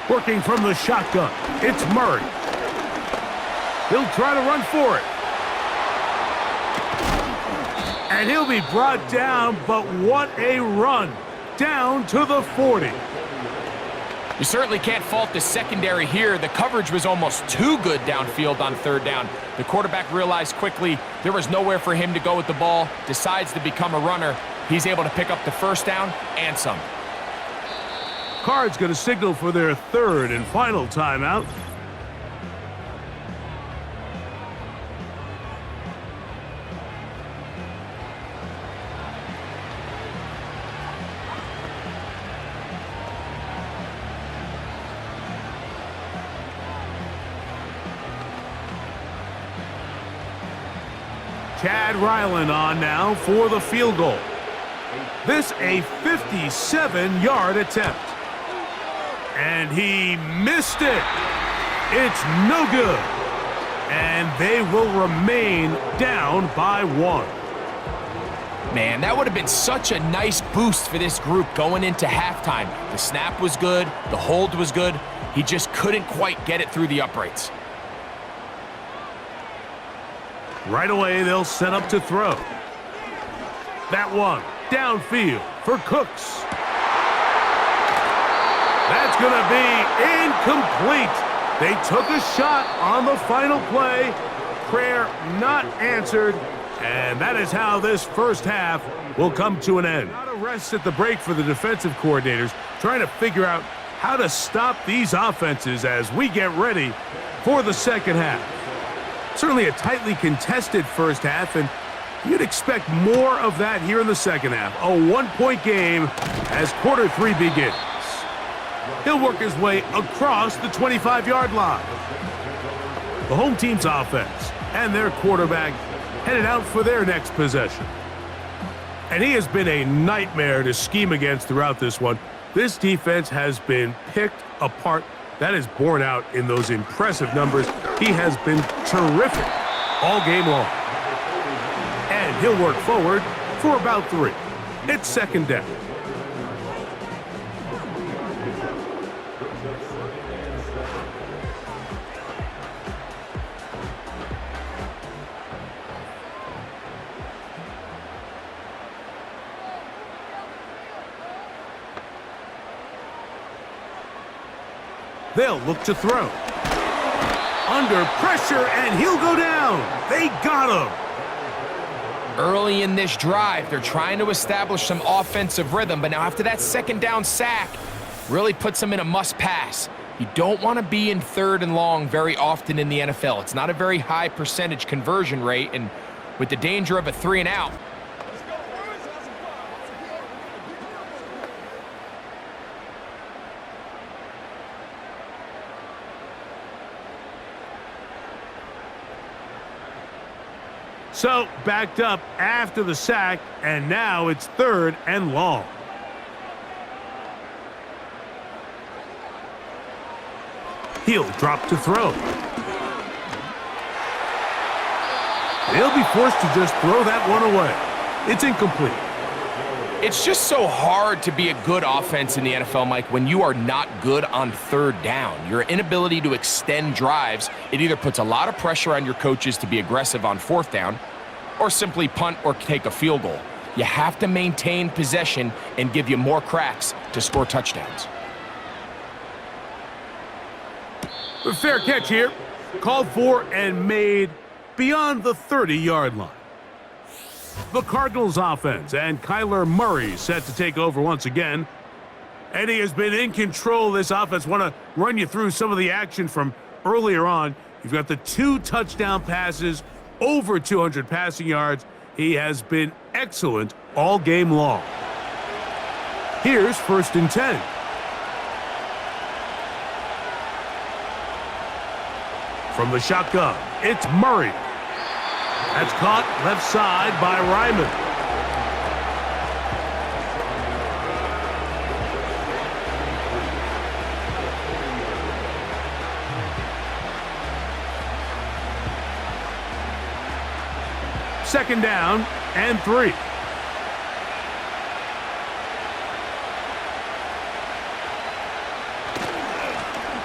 Working from the shotgun, it's Murray. He'll try to run for it. And he'll be brought down, but what a run. Down to the 40. You certainly can't fault the secondary here. The coverage was almost too good downfield on 3rd down. The quarterback realized quickly there was nowhere for him to go with the ball, decides to become a runner. He's able to pick up the 1st down and some. Card's going to signal for their 3rd and final timeout. Chad Ryland on now for the field goal. This a 57-yard attempt. And he missed it. It's no good. And they will remain down by 1. Man, that would have been such a nice boost for this group going into halftime. The snap was good. The hold was good. He just couldn't quite get it through the uprights. Right away, they'll set up to throw. That one downfield for Cooks. That's going to be incomplete. They took a shot on the final play. Prayer not answered. And that is how this first half will come to an end. Not a rest at the break for the defensive coordinators, trying to figure out how to stop these offenses as we get ready for the second half. Certainly a tightly contested first half, and you'd expect more of that here in the second half. A 1-point game as quarter 3 begins. He'll work his way across the 25-yard line. The home team's offense and their quarterback headed out for their next possession. And he has been a nightmare to scheme against throughout this one. This defense has been picked apart. That is borne out in those impressive numbers. He has been terrific all game long. And he'll work forward for about 3. It's 2nd down. They'll look to throw. Under pressure, and he'll go down. They got him. Early in this drive, they're trying to establish some offensive rhythm, but now after that 2nd down sack, really puts them in a must-pass. You don't want to be in 3rd and long very often in the NFL. It's not a very high percentage conversion rate, and with the danger of a 3-and-out, So, backed up after the sack, and now it's 3rd and long. He'll drop to throw. He'll be forced to just throw that one away. It's incomplete. It's just so hard to be a good offense in the NFL, Mike, when you are not good on third down. Your inability to extend drives, it either puts a lot of pressure on your coaches to be aggressive on fourth down or simply punt or take a field goal. You have to maintain possession and give you more cracks to score touchdowns. A fair catch here. Called for and made beyond the 30-yard line. The Cardinals offense and Kyler Murray set to take over once again. And he has been in control of this offense. Want to run you through some of the action from earlier on. You've got the 2 touchdown passes, over 200 passing yards. He has been excellent all game long. Here's 1st and 10. From the shotgun, it's Murray. That's caught left side by Ryman. Second down and 3.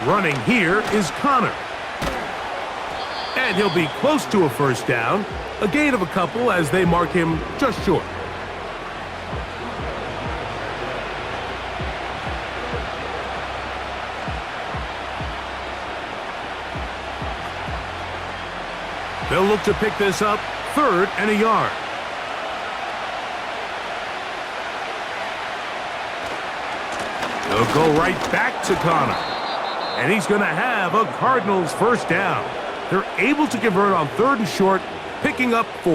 Running here is Connor. And he'll be close to a first down. A gain of a couple as they mark him just short. They'll look to pick this up 3rd and a yard. They'll go right back to Connor. And he's going to have a Cardinals first down. They're able to convert on 3rd and short, picking up 4.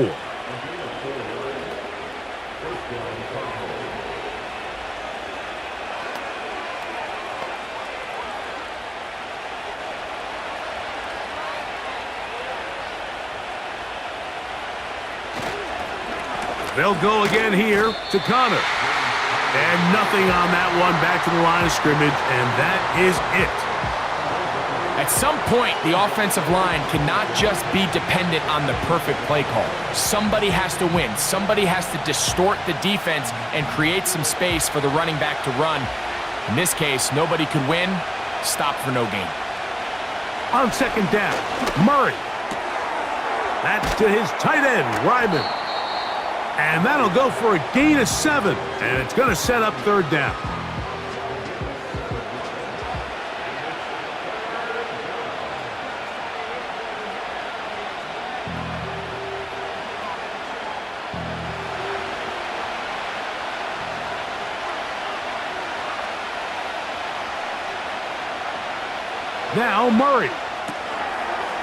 They'll go again here to Connor. And nothing on that one, back to the line of scrimmage, and that is it. At some point, the offensive line cannot just be dependent on the perfect play call. Somebody has to win. Somebody has to distort the defense and create some space for the running back to run. In this case, nobody could win. Stop for no gain. On 2nd down, Murray. That's to his tight end, Ryman. And that'll go for a gain of 7. And it's going to set up 3rd down. Now Murray.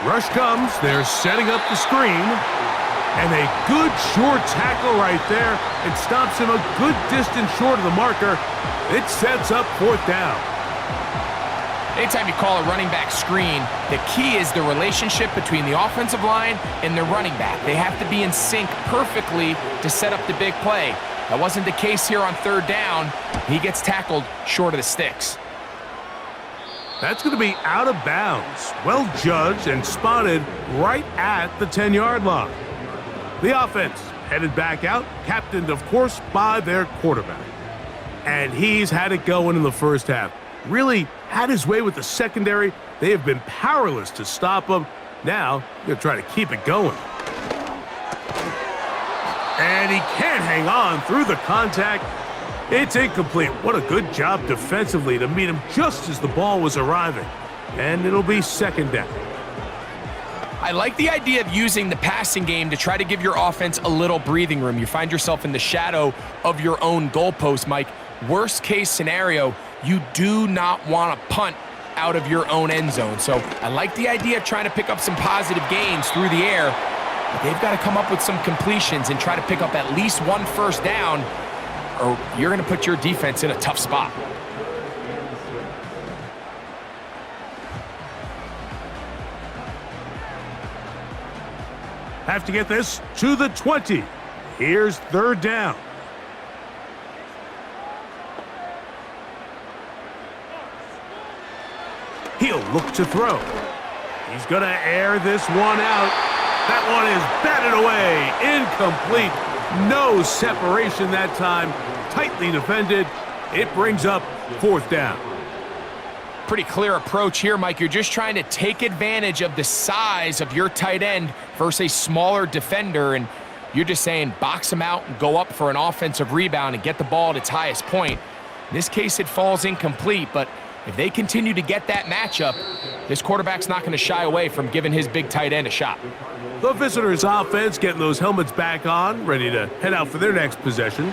Rush comes. They're setting up the screen. And a good short tackle right there. It stops him a good distance short of the marker. It sets up 4th down. Anytime you call a running back screen, the key is the relationship between the offensive line and the running back. They have to be in sync perfectly to set up the big play. That wasn't the case here on 3rd down. He gets tackled short of the sticks. That's going to be out of bounds. Well judged and spotted right at the 10-yard line. The offense headed back out, captained, of course, by their quarterback. And he's had it going in the first half. Really had his way with the secondary. They have been powerless to stop him. Now, they're trying to keep it going. And he can't hang on through the contact. It's incomplete. What a good job defensively to meet him just as the ball was arriving. And it'll be 2nd down. I like the idea of using the passing game to try to give your offense a little breathing room. You find yourself in the shadow of your own goalpost, Mike. Worst case scenario, you do not want to punt out of your own end zone. So I like the idea of trying to pick up some positive gains through the air. But they've got to come up with some completions and try to pick up at least 1 first down, or you're going to put your defense in a tough spot. Have to get this to the 20. Here's 3rd down. He'll He'll look to throw. He's going to air this one out. That one is batted away. Incomplete. No separation that time. Tightly defended. It brings up fourth down. Pretty clear approach here, Mike. You're just trying to take advantage of the size of your tight end versus a smaller defender, and you're just saying box him out and go up for an offensive rebound and get the ball at its highest point. In this case, it falls incomplete, but if they continue to get that matchup, this quarterback's not going to shy away from giving his big tight end a shot. The visitors' offense getting those helmets back on, ready to head out for their next possession.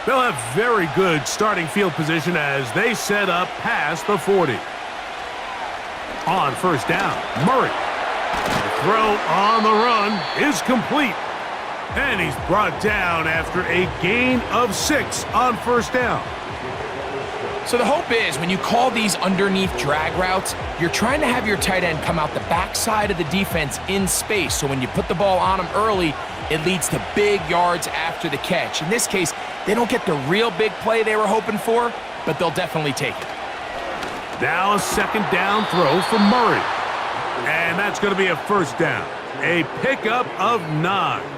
They'll have very good starting field position as they set up past the 40. On first down, Murray. The throw on the run is complete. And he's brought down after a gain of 6 on first down. So the hope is when you call these underneath drag routes, you're trying to have your tight end come out the backside of the defense in space. So when you put the ball on him early, it leads to big yards after the catch. In this case, they don't get the real big play they were hoping for, but they'll definitely take it. Now a second down throw for Murray. And that's going to be a first down. A pickup of 9.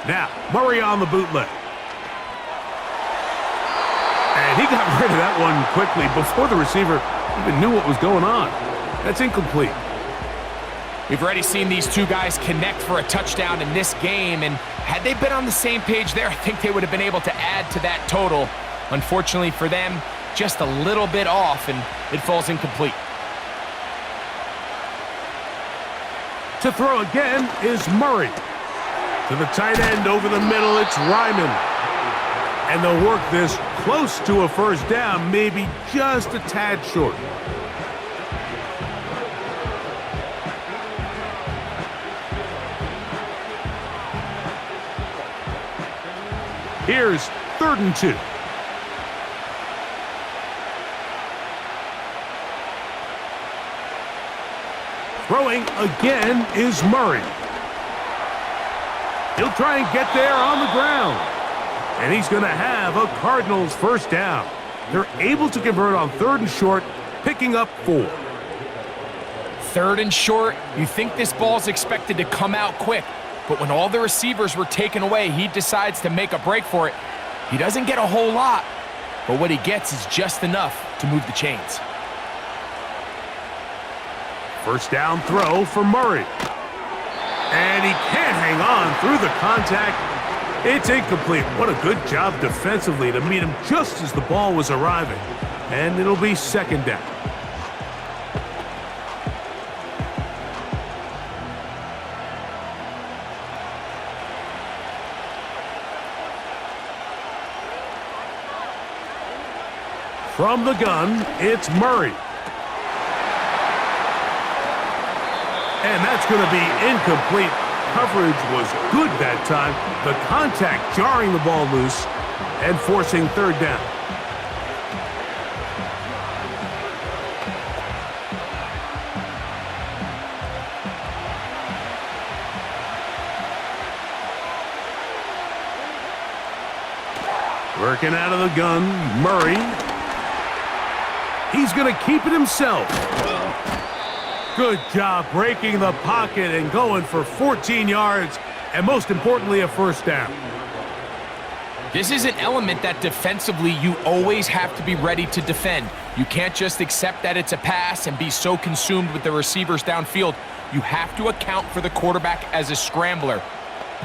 Now, Murray on the bootleg. And he got rid of that one quickly before the receiver even knew what was going on. That's incomplete. We've already seen these two guys connect for a touchdown in this game, and had they been on the same page there, I think they would have been able to add to that total. Unfortunately for them, just a little bit off, and it falls incomplete. To throw again is Murray. To the tight end over the middle, it's Ryman. And they'll work this close to a first down, maybe just a tad short. Here's 3rd and 2. Throwing again is Murray. He'll try and get there on the ground. And he's going to have a Cardinals first down. They're able to convert on 3rd and short, picking up 4. 3rd and short, you think this ball's expected to come out quick, but when all the receivers were taken away, he decides to make a break for it. He doesn't get a whole lot, but what he gets is just enough to move the chains. First down throw for Murray. And he can't hang on through the contact. It's incomplete. What a good job defensively to meet him just as the ball was arriving. And it'll be 2nd down. From the gun, it's Murray. And that's going to be incomplete. Coverage was good that time. The contact jarring the ball loose and forcing 3rd down. Working out of the gun, Murray. He's going to keep it himself. Good job breaking the pocket and going for 14 yards, and most importantly, a first down. This is an element that defensively you always have to be ready to defend. You can't just accept that it's a pass and be so consumed with the receivers downfield. You have to account for the quarterback as a scrambler.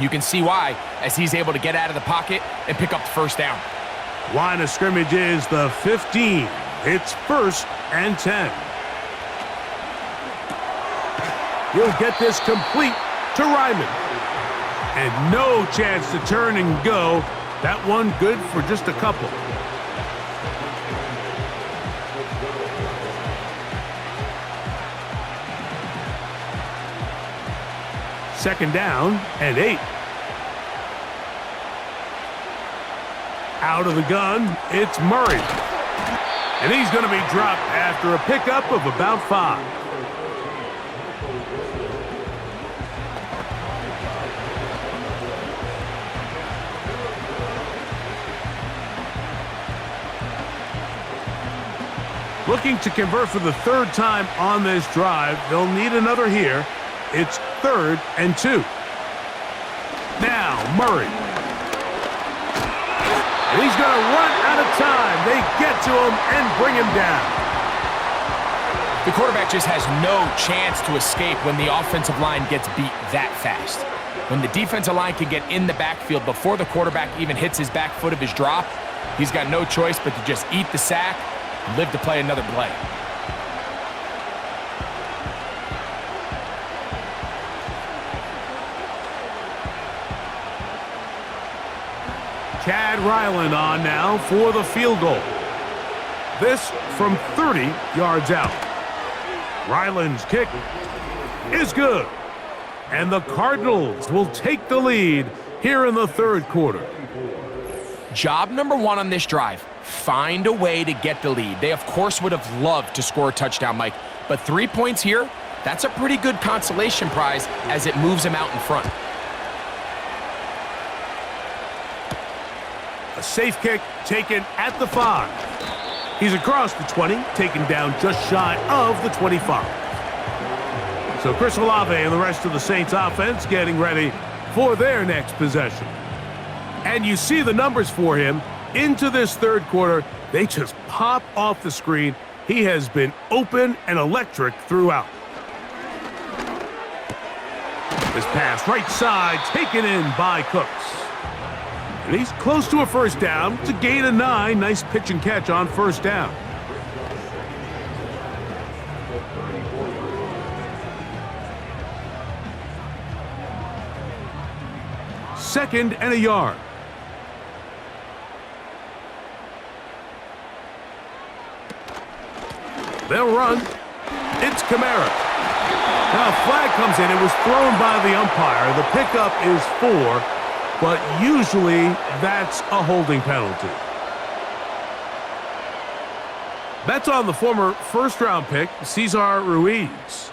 You can see why, as he's able to get out of the pocket and pick up the first down. Line of scrimmage is the 15. It's 1st and 10. He'll get this complete to Ryman. And no chance to turn and go. That one good for just a couple. Second down and 8. Out of the gun, it's Murray. And he's going to be dropped after a pickup of about 5. Looking to convert for the 3rd time on this drive. They'll need another here. It's 3rd and 2. Now, Murray. And he's going to run out of time. They get to him and bring him down. The quarterback just has no chance to escape when the offensive line gets beat that fast. When the defensive line can get in the backfield before the quarterback even hits his back foot of his drop, he's got no choice but to just eat the sack and live to play another play. Chad Ryland on now for the field goal. This from 30 yards out. Ryland's kick is good. And the Cardinals will take the lead here in the 3rd quarter. Job number 1 on this drive, find a way to get the lead. They, of course, would have loved to score a touchdown, Mike. But 3 points here, that's a pretty good consolation prize as it moves them out in front. A safe kick taken at the 5. He's across the 20, taken down just shy of the 25. So Chris Olave and the rest of the Saints offense getting ready for their next possession. And you see the numbers for him into this 3rd quarter. They just pop off the screen. He has been open and electric throughout. This pass right side taken in by Cooks. And he's close to a 1st down. It's a gain of 9. Nice pitch and catch on 1st down. Second and a yard. They'll run. It's Kamara. Now a flag comes in. It was thrown by the umpire. The pickup is 4, but usually that's a holding penalty. That's on the former 1st-round pick, Cesar Ruiz.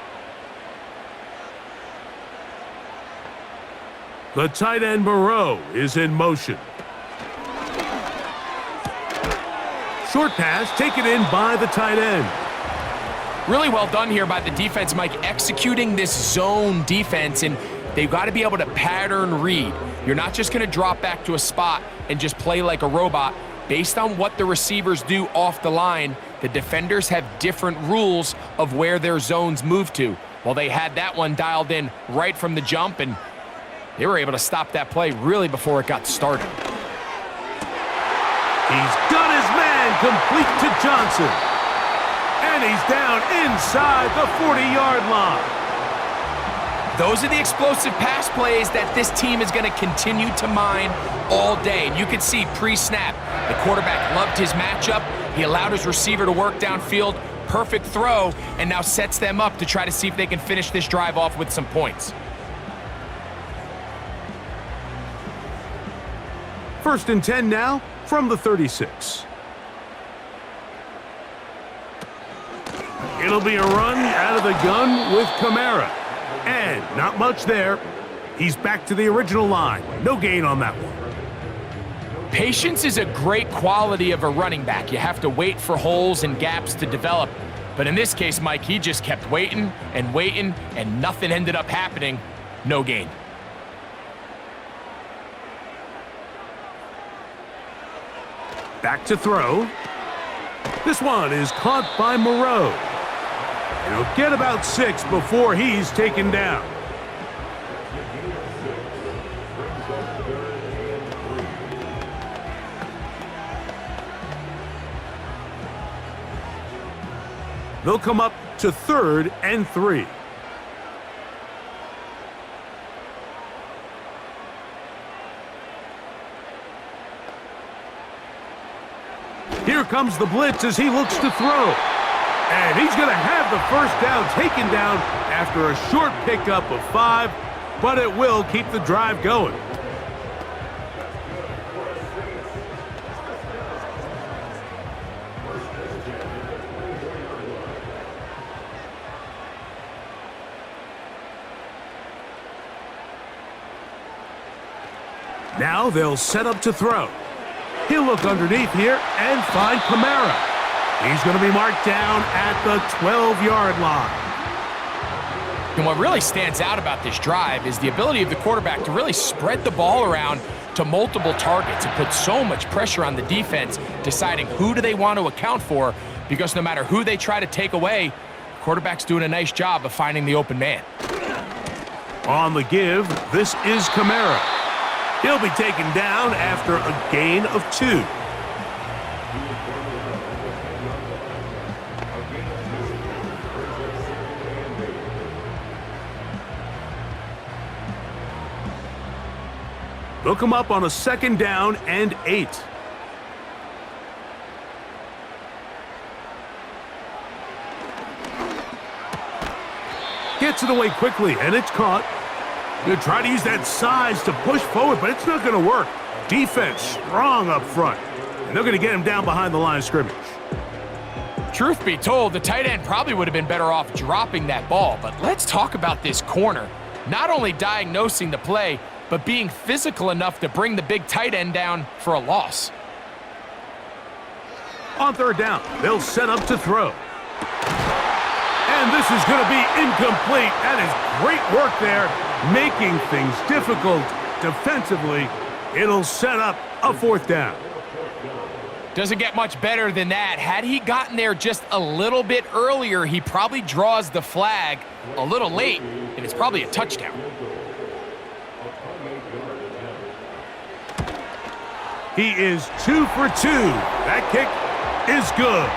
The tight end Moreau is in motion. Short pass taken in by the tight end. Really well done here by the defense, Mike, executing this zone defense, and they've got to be able to pattern read. You're not just going to drop back to a spot and just play like a robot. Based on what the receivers do off the line, the defenders have different rules of where their zones move to. Well, they had that one dialed in right from the jump, and they were able to stop that play really before it got started. He's got his man complete to Johnson. And he's down inside the 40-yard line. Those are the explosive pass plays that this team is going to continue to mine all day. And you can see pre-snap, the quarterback loved his matchup. He allowed his receiver to work downfield. Perfect throw, and now sets them up to try to see if they can finish this drive off with some points. 1st and 10 now from the 36. It'll be a run out of the gun with Kamara. And not much there. He's back to the original line. No gain on that one. Patience is a great quality of a running back. You have to wait for holes and gaps to develop. But in this case, Mike, he just kept waiting, and nothing ended up happening. No gain. Back to throw. This one is caught by Moreau. And he'll get about 6 before he's taken down. They'll come up to 3rd and 3. Here comes the blitz as he looks to throw. And he's going to have the 1st down taken down after a short pickup of 5, but it will keep the drive going. Now they'll set up to throw. He'll look underneath here and find Kamara. He's going to be marked down at the 12-yard line. And what really stands out about this drive is the ability of the quarterback to really spread the ball around to multiple targets and put so much pressure on the defense, deciding who do they want to account for, because no matter who they try to take away, the quarterback's doing a nice job of finding the open man. On the give, this is Kamara. He'll be taken down after a gain of 2. They'll come up on a 2nd down and 8. Gets it away quickly, and it's caught. They'll try to use that size to push forward, but it's not going to work. Defense strong up front, and they're going to get him down behind the line of scrimmage. Truth be told, the tight end probably would have been better off dropping that ball, but let's talk about this corner. Not only diagnosing the play, but being physical enough to bring the big tight end down for a loss. On 3rd down, they'll set up to throw. And this is going to be incomplete. That is great work there, making things difficult defensively. It'll set up a 4th down. Doesn't get much better than that. Had he gotten there just a little bit earlier, he probably draws the flag a little late, and it's probably a touchdown. He is 2 for 2. That kick is good.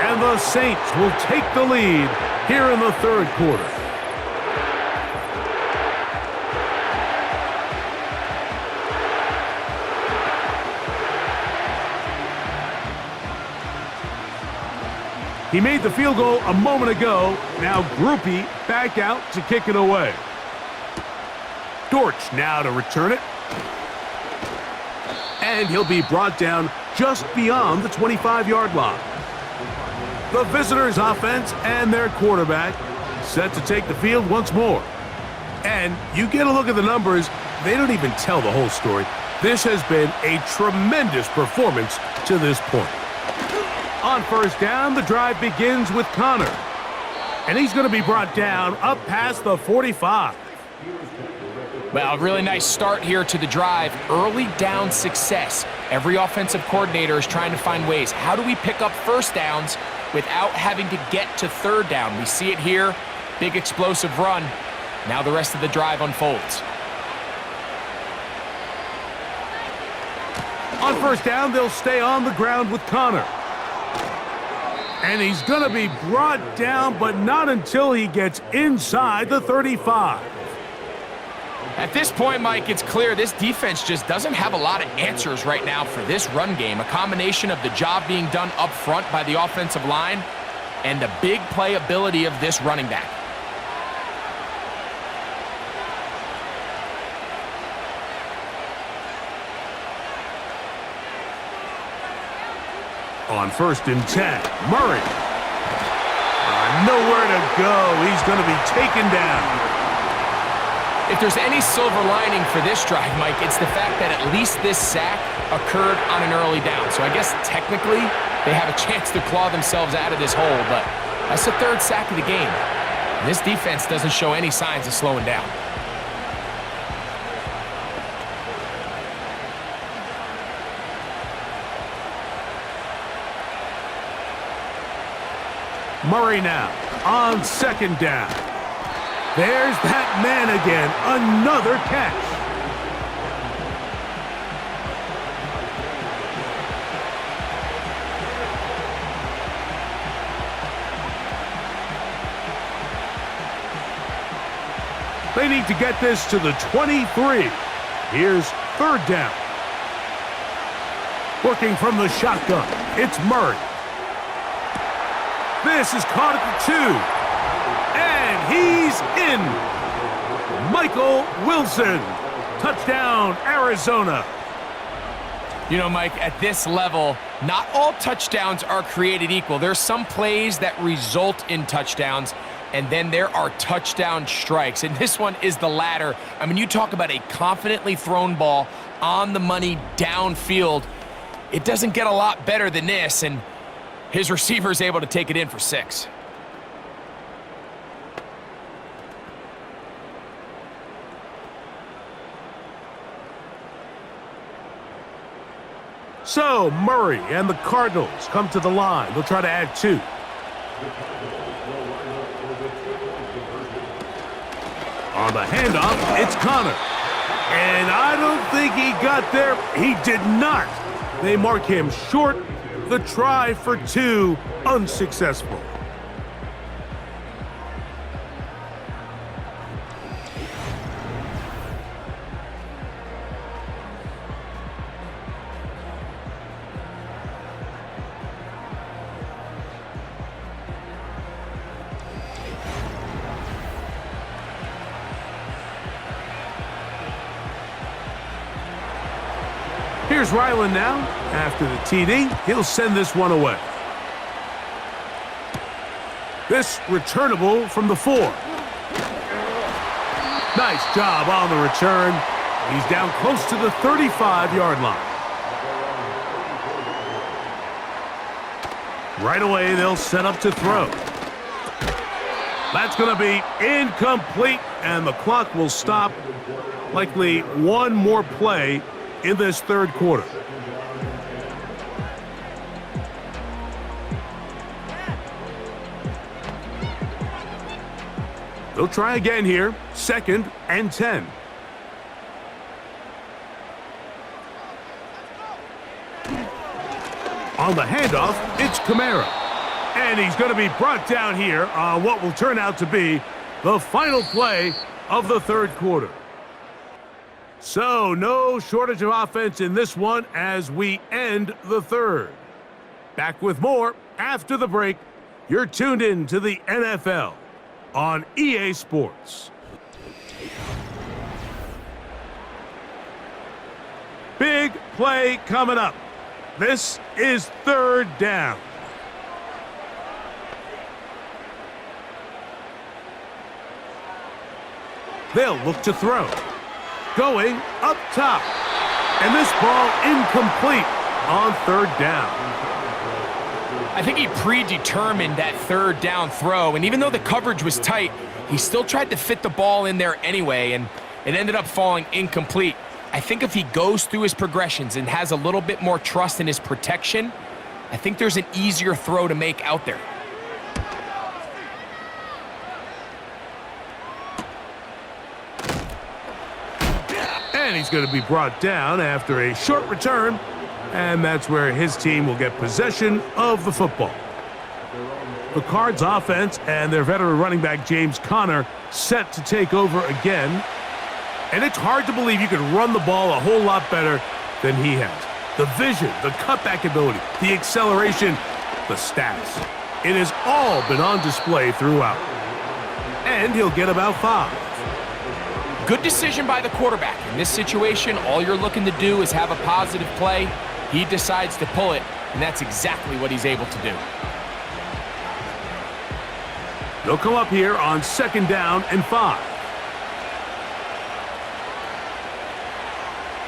And the Saints will take the lead here in the 3rd quarter. He made the field goal a moment ago. Now Groupie back out to kick it away. Dortch now to return it. And he'll be brought down just beyond the 25-yard line. The visitors' offense and their quarterback set to take the field once more. And you get a look at the numbers, they don't even tell the whole story. This has been a tremendous performance to this point. On 1st down, the drive begins with Connor. And he's going to be brought down up past the 45. Well, a really nice start here to the drive. Early down success. Every offensive coordinator is trying to find ways. How do we pick up 1st downs without having to get to 3rd down? We see it here. Big explosive run. Now the rest of the drive unfolds. On 1st down, they'll stay on the ground with Connor. And he's going to be brought down, but not until he gets inside the 35. At this point, Mike, it's clear this defense just doesn't have a lot of answers right now for this run game. A combination of the job being done up front by the offensive line and the big playability of this running back. On 1st and 10, Murray. Nowhere to go. He's going to be taken down. If there's any silver lining for this drive, Mike, it's the fact that at least this sack occurred on an early down. So I guess technically they have a chance to claw themselves out of this hole, but that's the 3rd sack of the game. And this defense doesn't show any signs of slowing down. Murray now on 2nd down. There's that man again. Another catch. They need to get this to the 23. Here's 3rd down. Working from the shotgun, it's Murray. This is caught at the 2. And he's in. Michael Wilson. Touchdown, Arizona. You know, Mike, at this level, not all touchdowns are created equal. There's some plays that result in touchdowns, and then there are touchdown strikes. And this one is the latter. I mean, you talk about a confidently thrown ball on the money downfield. It doesn't get a lot better than this, and his receiver is able to take it in for 6. So, Murray and the Cardinals come to the line. They'll try to add 2. On the handoff, it's Connor. And I don't think he got there. He did not. They mark him short. The try for 2, unsuccessful. Here's Ryland now. After the TD, he'll send this one away. This returnable from the 4. Nice job on the return. He's down close to the 35-yard line. Right away, they'll set up to throw. That's going to be incomplete, and the clock will stop. Likely one more play in this third quarter. They'll try again here. 2nd and 10. On the handoff, it's Kamara. And he's going to be brought down here on what will turn out to be the final play of the third quarter. So, no shortage of offense in this one as we end the third. Back with more after the break. You're tuned in to the NFL on EA Sports. Big play coming up. This is 3rd down. They'll look to throw. Going up top. And this ball incomplete on 3rd down. I think he predetermined that 3rd down throw, and even though the coverage was tight, he still tried to fit the ball in there anyway, and it ended up falling incomplete. I think if he goes through his progressions and has a little bit more trust in his protection, I think there's an easier throw to make out there. And he's going to be brought down after a short return, and that's where his team will get possession of the football. The Cards offense and their veteran running back James Conner set to take over again. And it's hard to believe you can run the ball a whole lot better than he has. The vision, the cutback ability, the acceleration, the stats. It has all been on display throughout. And he'll get about 5. Good decision by the quarterback. In this situation, all you're looking to do is have a positive play. He decides to pull it, and that's exactly what he's able to do. They'll come up here on 2nd down and 5.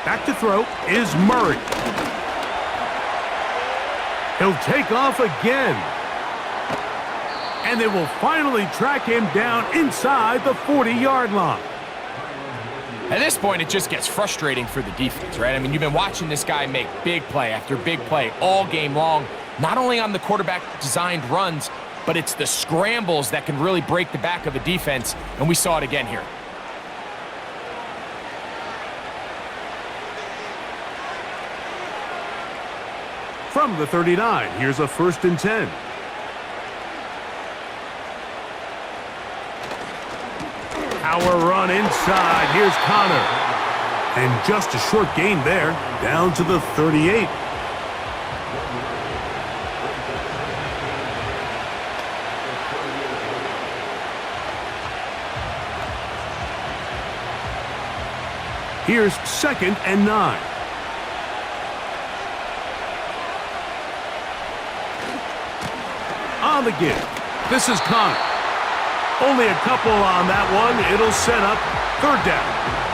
Back to throw is Murray. He'll take off again. And they will finally track him down inside the 40-yard line. At this point, it just gets frustrating for the defense, right? I mean, you've been watching this guy make big play after big play all game long, not only on the quarterback-designed runs, but it's the scrambles that can really break the back of a defense, and we saw it again here. From the 39, here's a 1st and 10. Power run inside. Here's Connor. And just a short gain there, down to the 38. Here's 2nd and 9. On the give. This is Connor. Only a couple on that one. It'll set up third down.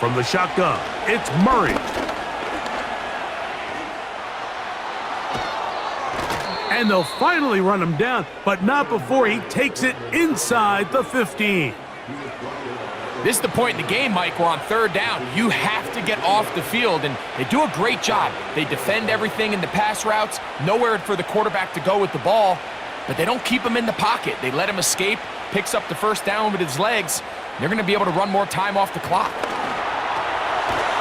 From the shotgun, it's Murray. And they'll finally run him down, but not before he takes it inside the 15. This is the point in the game, Mike, where on third down, you have to get off the field, and they do a great job. They defend everything in the pass routes, nowhere for the quarterback to go with the ball, but they don't keep him in the pocket. They let him escape, picks up the first down with his legs. They're going to be able to run more time off the clock.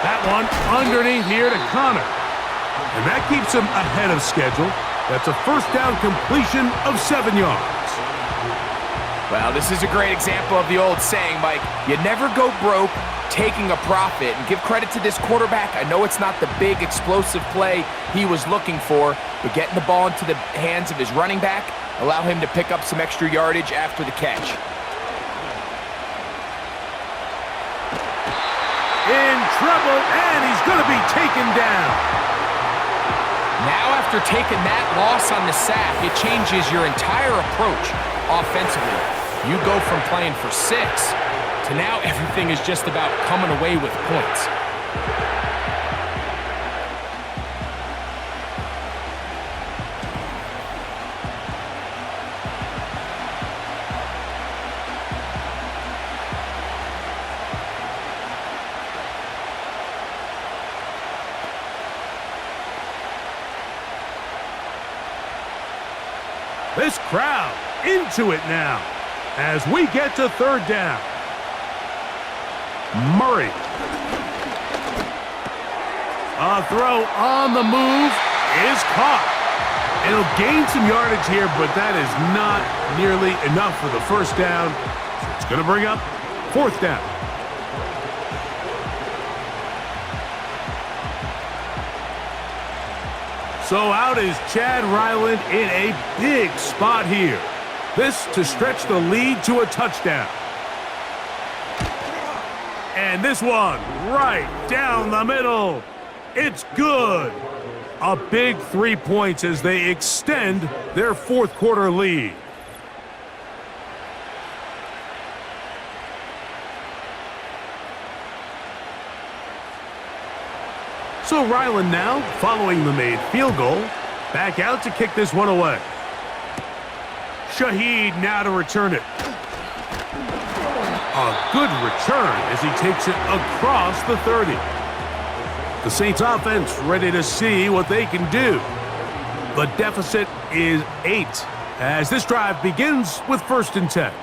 That one underneath here to Connor. And that keeps him ahead of schedule. That's a first down completion of 7 yards. Well, this is a great example of the old saying, Mike, you never go broke taking a profit. And give credit to this quarterback. I know it's not the big explosive play he was looking for, but getting the ball into the hands of his running back allow him to pick up some extra yardage after the catch. In trouble, and he's going to be taken down. Now, after taking that loss on the sack, it changes your entire approach offensively. You go from playing for 6 to now everything is just about coming away with points. This crowd into it now as we get to third down. Murray. A throw on the move is caught. It'll gain some yardage here, but that is not nearly enough for the first down. So it's going to bring up fourth down. So out is Chad Ryland in a big spot here. This to stretch the lead to a touchdown. And this one right down the middle. It's good. A big 3 points as they extend their fourth quarter lead. So Ryland now, following the made field goal, back out to kick this one away. Shaheed now to return it. A good return as he takes it across the 30. The Saints offense ready to see what they can do. The deficit is 8 as this drive begins with 1st and 10.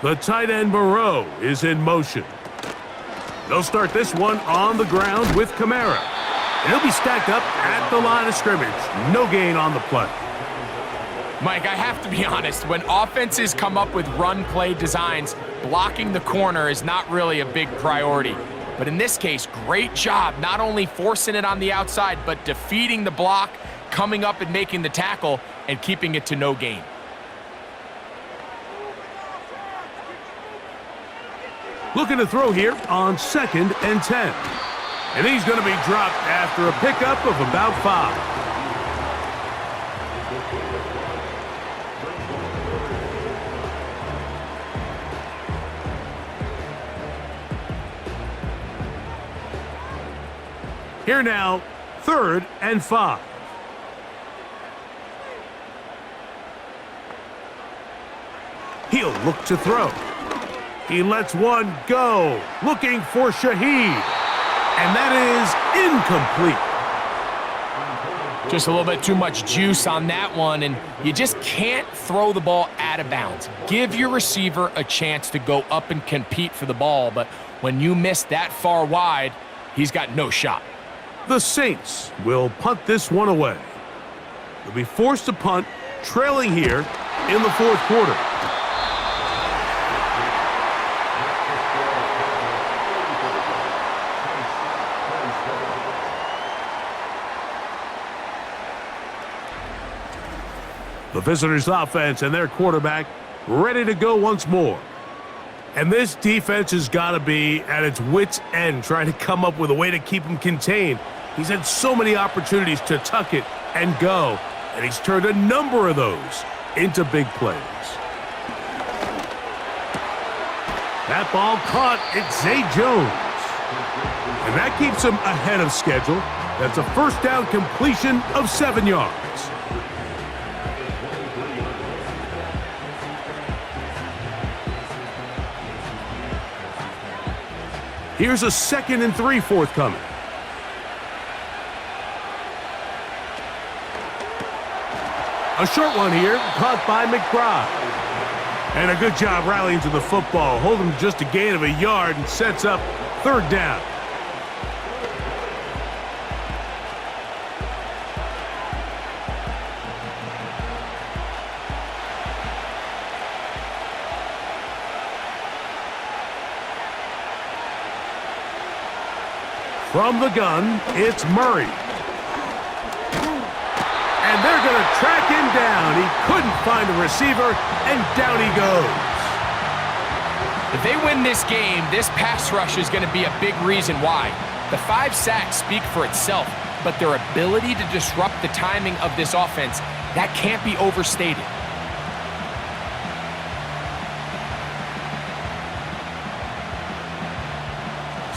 The tight end Moreau is in motion. They'll start this one on the ground with Kamara. And he'll be stacked up at the line of scrimmage. No gain on the play. Mike, I have to be honest. When offenses come up with run play designs, blocking the corner is not really a big priority. But in this case, great job not only forcing it on the outside, but defeating the block, coming up and making the tackle, and keeping it to no gain. Looking to throw here on 2nd and 10. And he's going to be dropped after a pickup of about 5. Here now, 3rd and 5. He'll look to throw. He lets one go, looking for Shaheed. And that is incomplete. Just a little bit too much juice on that one, and you just can't throw the ball out of bounds. Give your receiver a chance to go up and compete for the ball, but when you miss that far wide, he's got no shot. The Saints will punt this one away. They'll be forced to punt, trailing here in the 4th quarter. The visitors' offense and their quarterback ready to go once more. And this defense has got to be at its wits' end trying to come up with a way to keep him contained. He's had so many opportunities to tuck it and go, and he's turned a number of those into big plays. That ball caught. It's Zay Jones. And that keeps him ahead of schedule. That's a first down completion of 7 yards. Here's a 2nd and 3 forthcoming. A short one here, caught by McBride. And a good job rallying to the football. Holding just a gain of a yard and sets up 3rd down. From the gun, it's Murray. And they're going to track him down. He couldn't find a receiver, and down he goes. If they win this game, this pass rush is going to be a big reason why. The 5 sacks speak for itself, but their ability to disrupt the timing of this offense, that can't be overstated.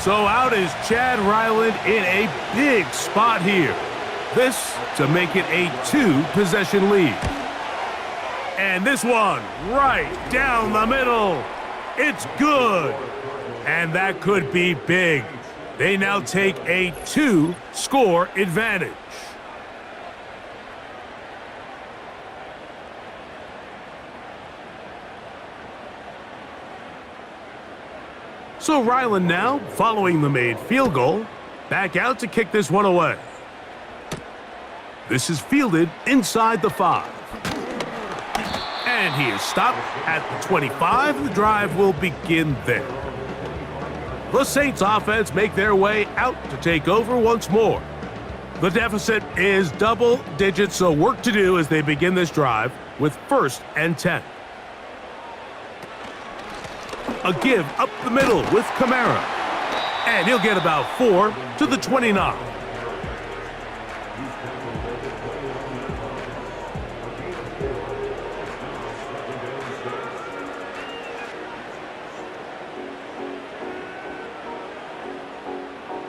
So out is Chad Ryland in a big spot here. This to make it a 2-possession lead. And this one right down the middle. It's good. And that could be big. They now take a 2-score advantage. So Ryland now, following the made field goal, back out to kick this one away. This is fielded inside the 5. And he is stopped at the 25. The drive will begin there. The Saints offense make their way out to take over once more. The deficit is double digits, so work to do as they begin this drive with 1st and 10. A give up the middle with Kamara. And he'll get about 4 to the 29.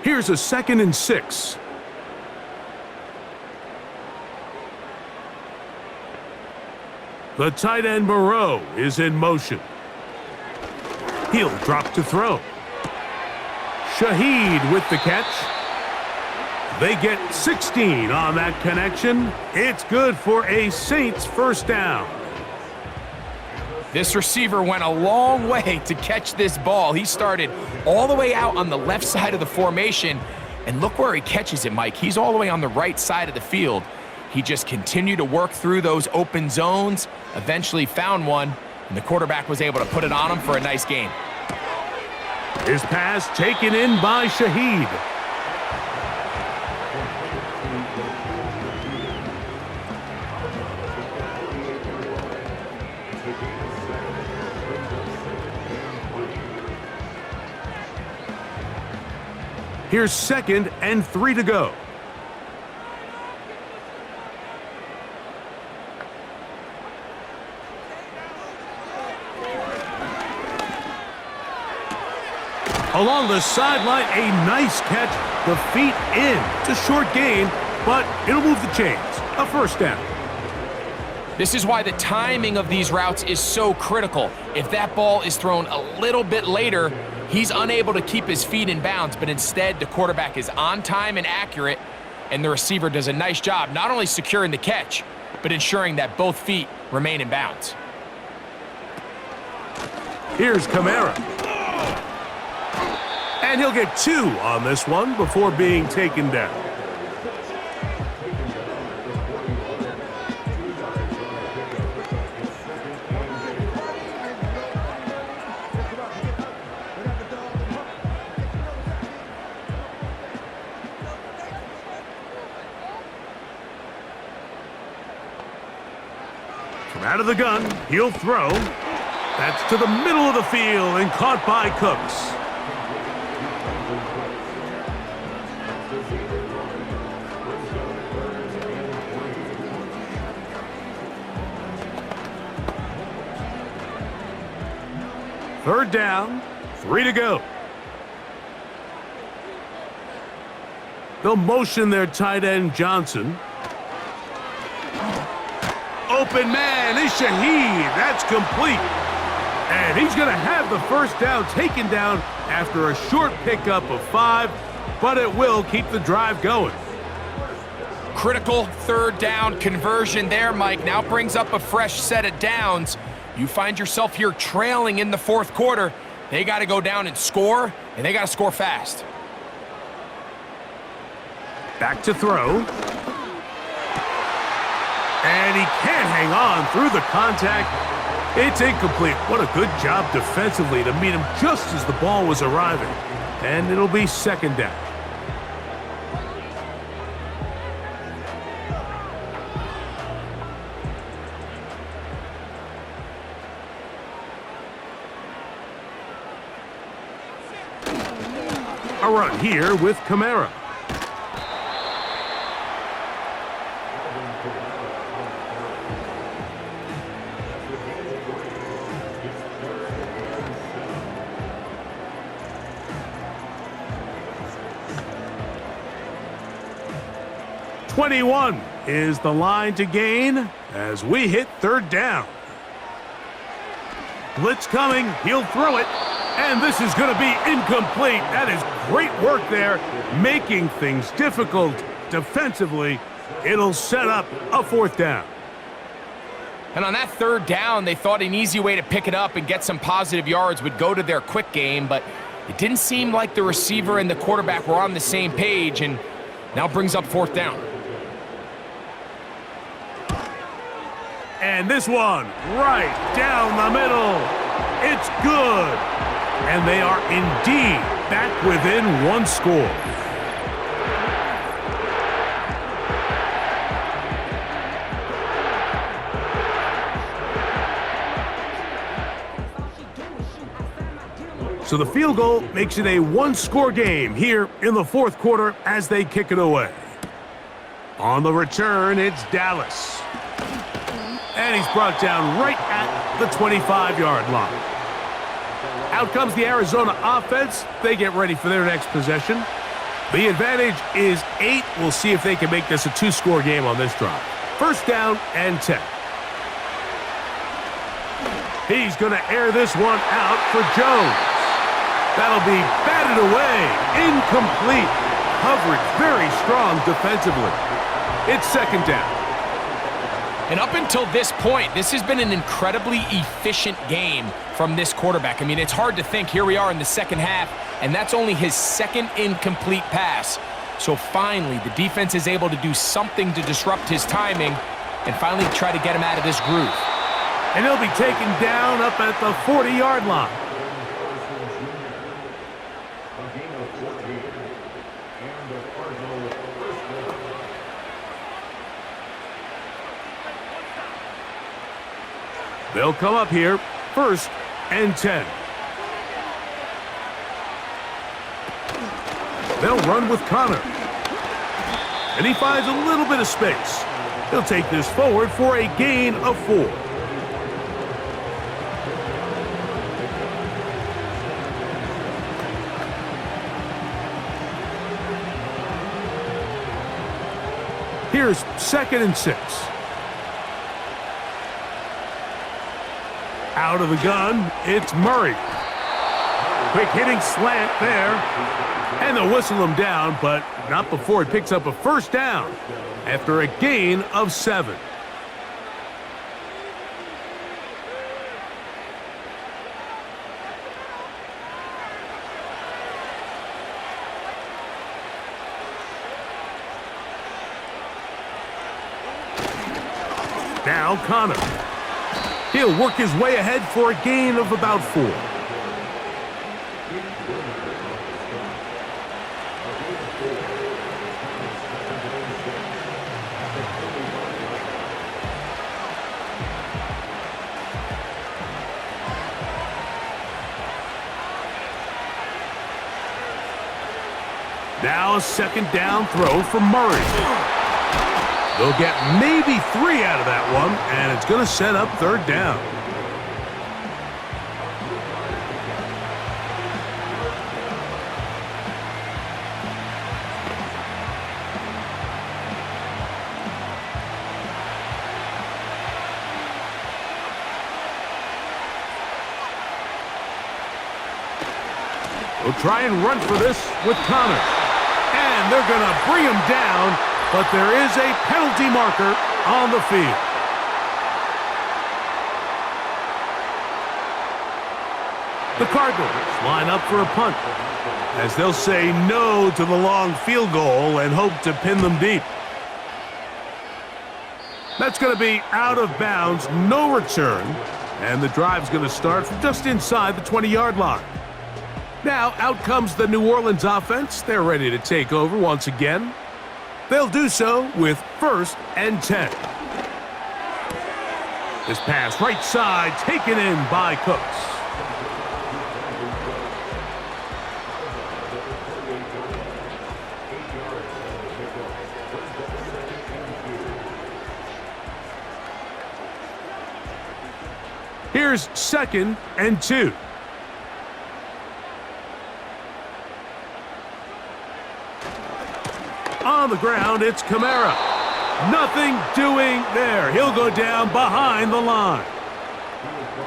Here's a 2nd and 6. The tight end Moreau is in motion. He'll drop to throw. Shaheed with the catch. They get 16 on that connection. It's good for a Saints 1st down. This receiver went a long way to catch this ball. He started all the way out on the left side of the formation, and look where he catches it, Mike. He's all the way on the right side of the field. He just continued to work through those open zones, eventually found one, and the quarterback was able to put it on him for a nice gain. His pass taken in by Shaheed. Here's 2nd and 3 to go. Along the sideline, a nice catch. The feet in. It's a short gain, but it'll move the chains. A 1st down. This is why the timing of these routes is so critical. If that ball is thrown a little bit later, he's unable to keep his feet in bounds, but instead the quarterback is on time and accurate, and the receiver does a nice job not only securing the catch, but ensuring that both feet remain in bounds. Here's Kamara. And he'll get 2 on this one before being taken down. Out of the gun, he'll throw. That's to the middle of the field and caught by Cooks. Third down, 3 to go. They'll motion their tight end, Johnson. Open man is Shaheed. That's complete. And he's going to have the first down taken down after a short pickup of 5, but it will keep the drive going. Critical third down conversion there, Mike. Now brings up a fresh set of downs. You find yourself here trailing in the fourth quarter. They got to go down and score, and they got to score fast. Back to throw. And he can't hang on through the contact. It's incomplete. What a good job defensively to meet him just as the ball was arriving. And it'll be second down. A run here with Kamara. .21 is the line to gain as we hit third down. Blitz coming, he'll throw it, and this is going to be incomplete. That is great work there, making things difficult defensively. It'll set up a fourth down. And on that third down, they thought an easy way to pick it up and get some positive yards would go to their quick game, but it didn't seem like the receiver and the quarterback were on the same page, and now brings up fourth down. And this one, right down the middle. It's good. And they are indeed back within one score. So the field goal makes it a one-score game here in the fourth quarter as they kick it away. On the return, it's Dallas. And he's brought down right at the 25-yard line. Out comes the Arizona offense. They get ready for their next possession. The advantage is 8. We'll see if they can make this a two-score game on this drive. First down and 10. He's going to air this one out for Jones. That'll be batted away. Incomplete. Coverage very strong defensively. It's second down. And up until this point, this has been an incredibly efficient game from this quarterback. I mean, it's hard to think. Here we are in the second half, and that's only his second incomplete pass. So finally, the defense is able to do something to disrupt his timing and finally try to get him out of this groove. And he'll be taken down up at the 40-yard line. They'll come up here, first and 10. They'll run with Connor. And he finds a little bit of space. He'll take this forward for a gain of 4. Here's second and 6. Out of the gun, it's Murray. Quick hitting slant there. And they'll whistle him down, but not before he picks up a first down after a gain of 7. Now Connor. He'll work his way ahead for a gain of about 4. Now a second down throw for Murray. They'll get maybe 3 out of that one, and it's going to set up third down. They'll try and run for this with Connor. And they're going to bring him down, but there is a penalty marker on the field. The Cardinals line up for a punt, as they'll say no to the long field goal and hope to pin them deep. That's going to be out of bounds, no return, and the drive's going to start from just inside the 20-yard line. Now, out comes the New Orleans offense. They're ready to take over once again. They'll do so with 1st and 10. This pass right side taken in by Cooks. Here's 2nd and 2. On the ground, it's Kamara. Nothing doing there. He'll go down behind the line.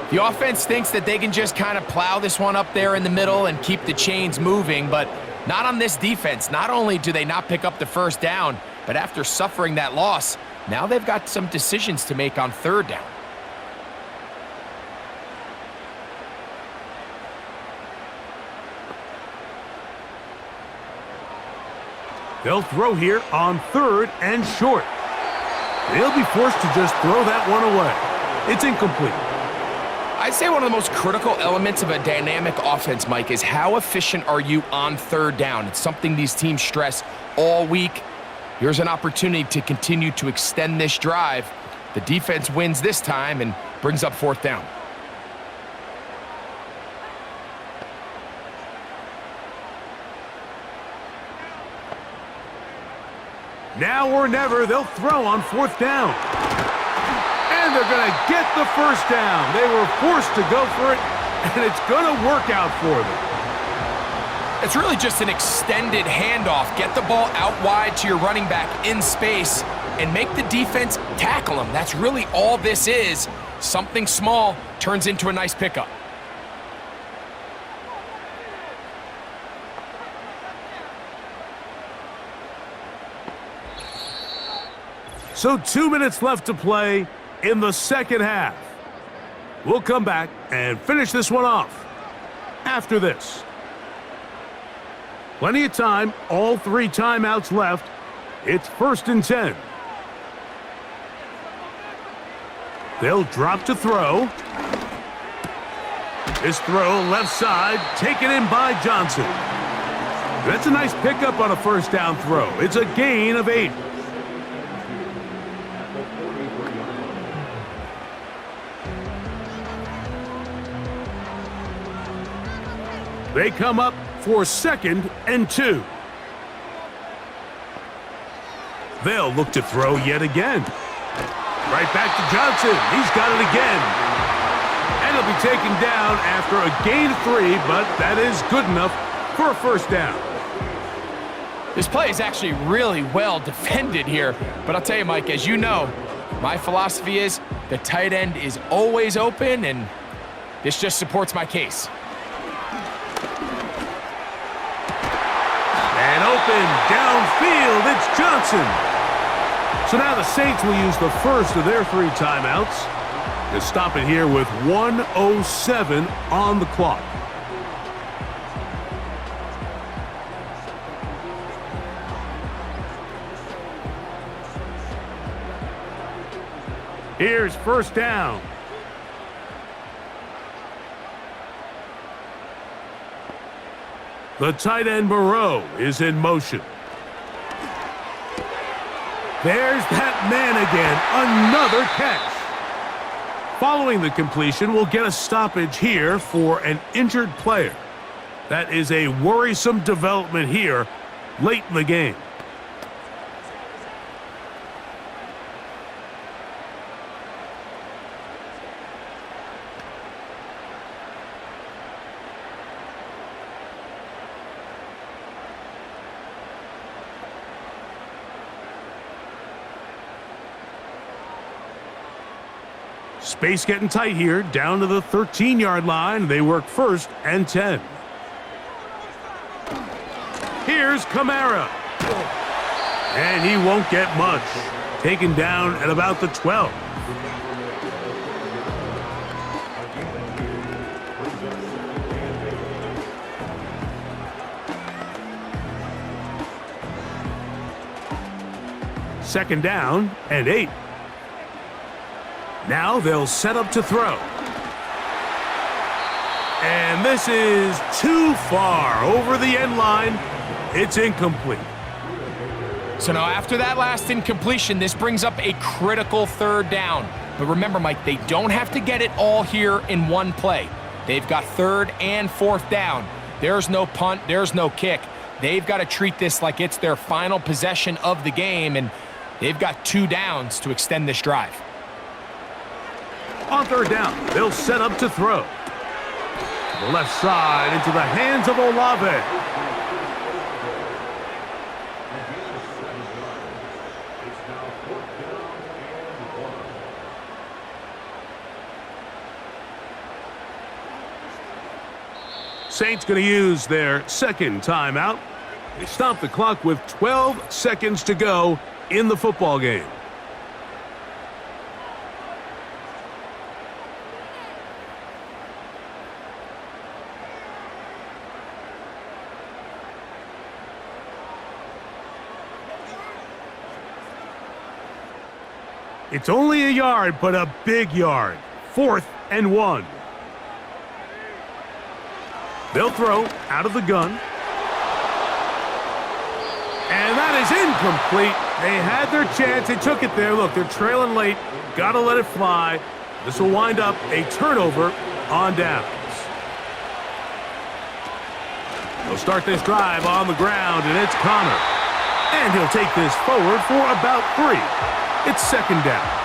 The offense thinks that they can just kind of plow this one up there in the middle and keep the chains moving, but not on this defense. Not only do they not pick up the first down, but after suffering that loss, now they've got some decisions to make on third down. They'll throw here on 3rd and short. They'll be forced to just throw that one away. It's incomplete. I'd say one of the most critical elements of a dynamic offense, Mike, is how efficient are you on third down? It's something these teams stress all week. Here's an opportunity to continue to extend this drive. The defense wins this time and brings up 4th down. Now or never, they'll throw on 4th down. And they're going to get the first down. They were forced to go for it, and it's going to work out for them. It's really just an extended handoff. Get the ball out wide to your running back in space and make the defense tackle him. That's really all this is. Something small turns into a nice pickup. So 2 minutes left to play in the second half. We'll come back and finish this one off after this. Plenty of time, all 3 timeouts left. It's 1st and 10. They'll drop to throw. This throw left side taken in by Johnson. That's a nice pickup on a first down throw. It's a gain of 8. They come up for 2nd and 2. They'll look to throw yet again. Right back to Johnson. He's got it again. And he'll be taken down after a gain of 3, but that is good enough for a first down. This play is actually really well defended here. But I'll tell you, Mike, as you know, my philosophy is the tight end is always open, and this just supports my case. And open downfield, it's Johnson. So now the Saints will use the first of their 3 timeouts to stop it here with 1:07 on the clock. Here's first down. The tight end Moreau is in motion. There's that man again, another catch. Following the completion, we'll get a stoppage here for an injured player. That is a worrisome development here late in the game. Space getting tight here, down to the 13-yard line. They work 1st and 10. Here's Kamara. And he won't get much. Taken down at about the 12. Second down and 8. Now they'll set up to throw. And this is too far over the end line. It's incomplete. So now after that last incompletion, this brings up a critical 3rd down. But remember, Mike, they don't have to get it all here in one play. They've got 3rd and 4th down. There's no punt, there's no kick. They've got to treat this like it's their final possession of the game, and they've got 2 downs to extend this drive. On 3rd down, they'll set up to throw. To the left side, into the hands of Olave. Saints going to use their 2nd timeout. They stop the clock with 12 seconds to go in the football game. It's only a yard, but a big yard. 4th and 1. They'll throw out of the gun. And that is incomplete. They had their chance. They took it there. Look, they're trailing late. Got to let it fly. This will wind up a turnover on downs. They'll start this drive on the ground, and it's Connor. And he'll take this forward for about 3. It's 2nd down.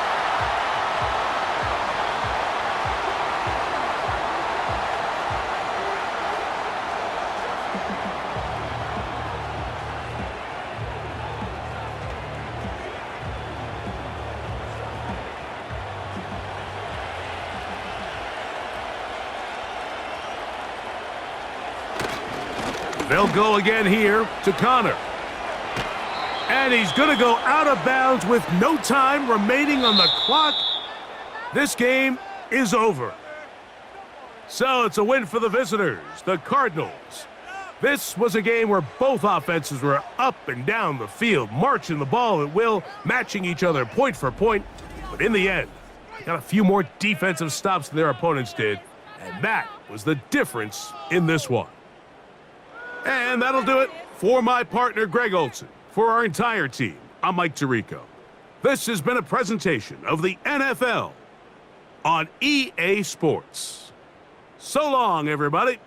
They'll go again here to Connor. And he's going to go out of bounds with no time remaining on the clock. This game is over. So it's a win for the visitors, the Cardinals. This was a game where both offenses were up and down the field, marching the ball at will, matching each other point for point. But in the end, they got a few more defensive stops than their opponents did. And that was the difference in this one. And that'll do it for my partner, Greg Olson. For our entire team, I'm Mike Tirico. This has been a presentation of the NFL on EA Sports. So long, everybody.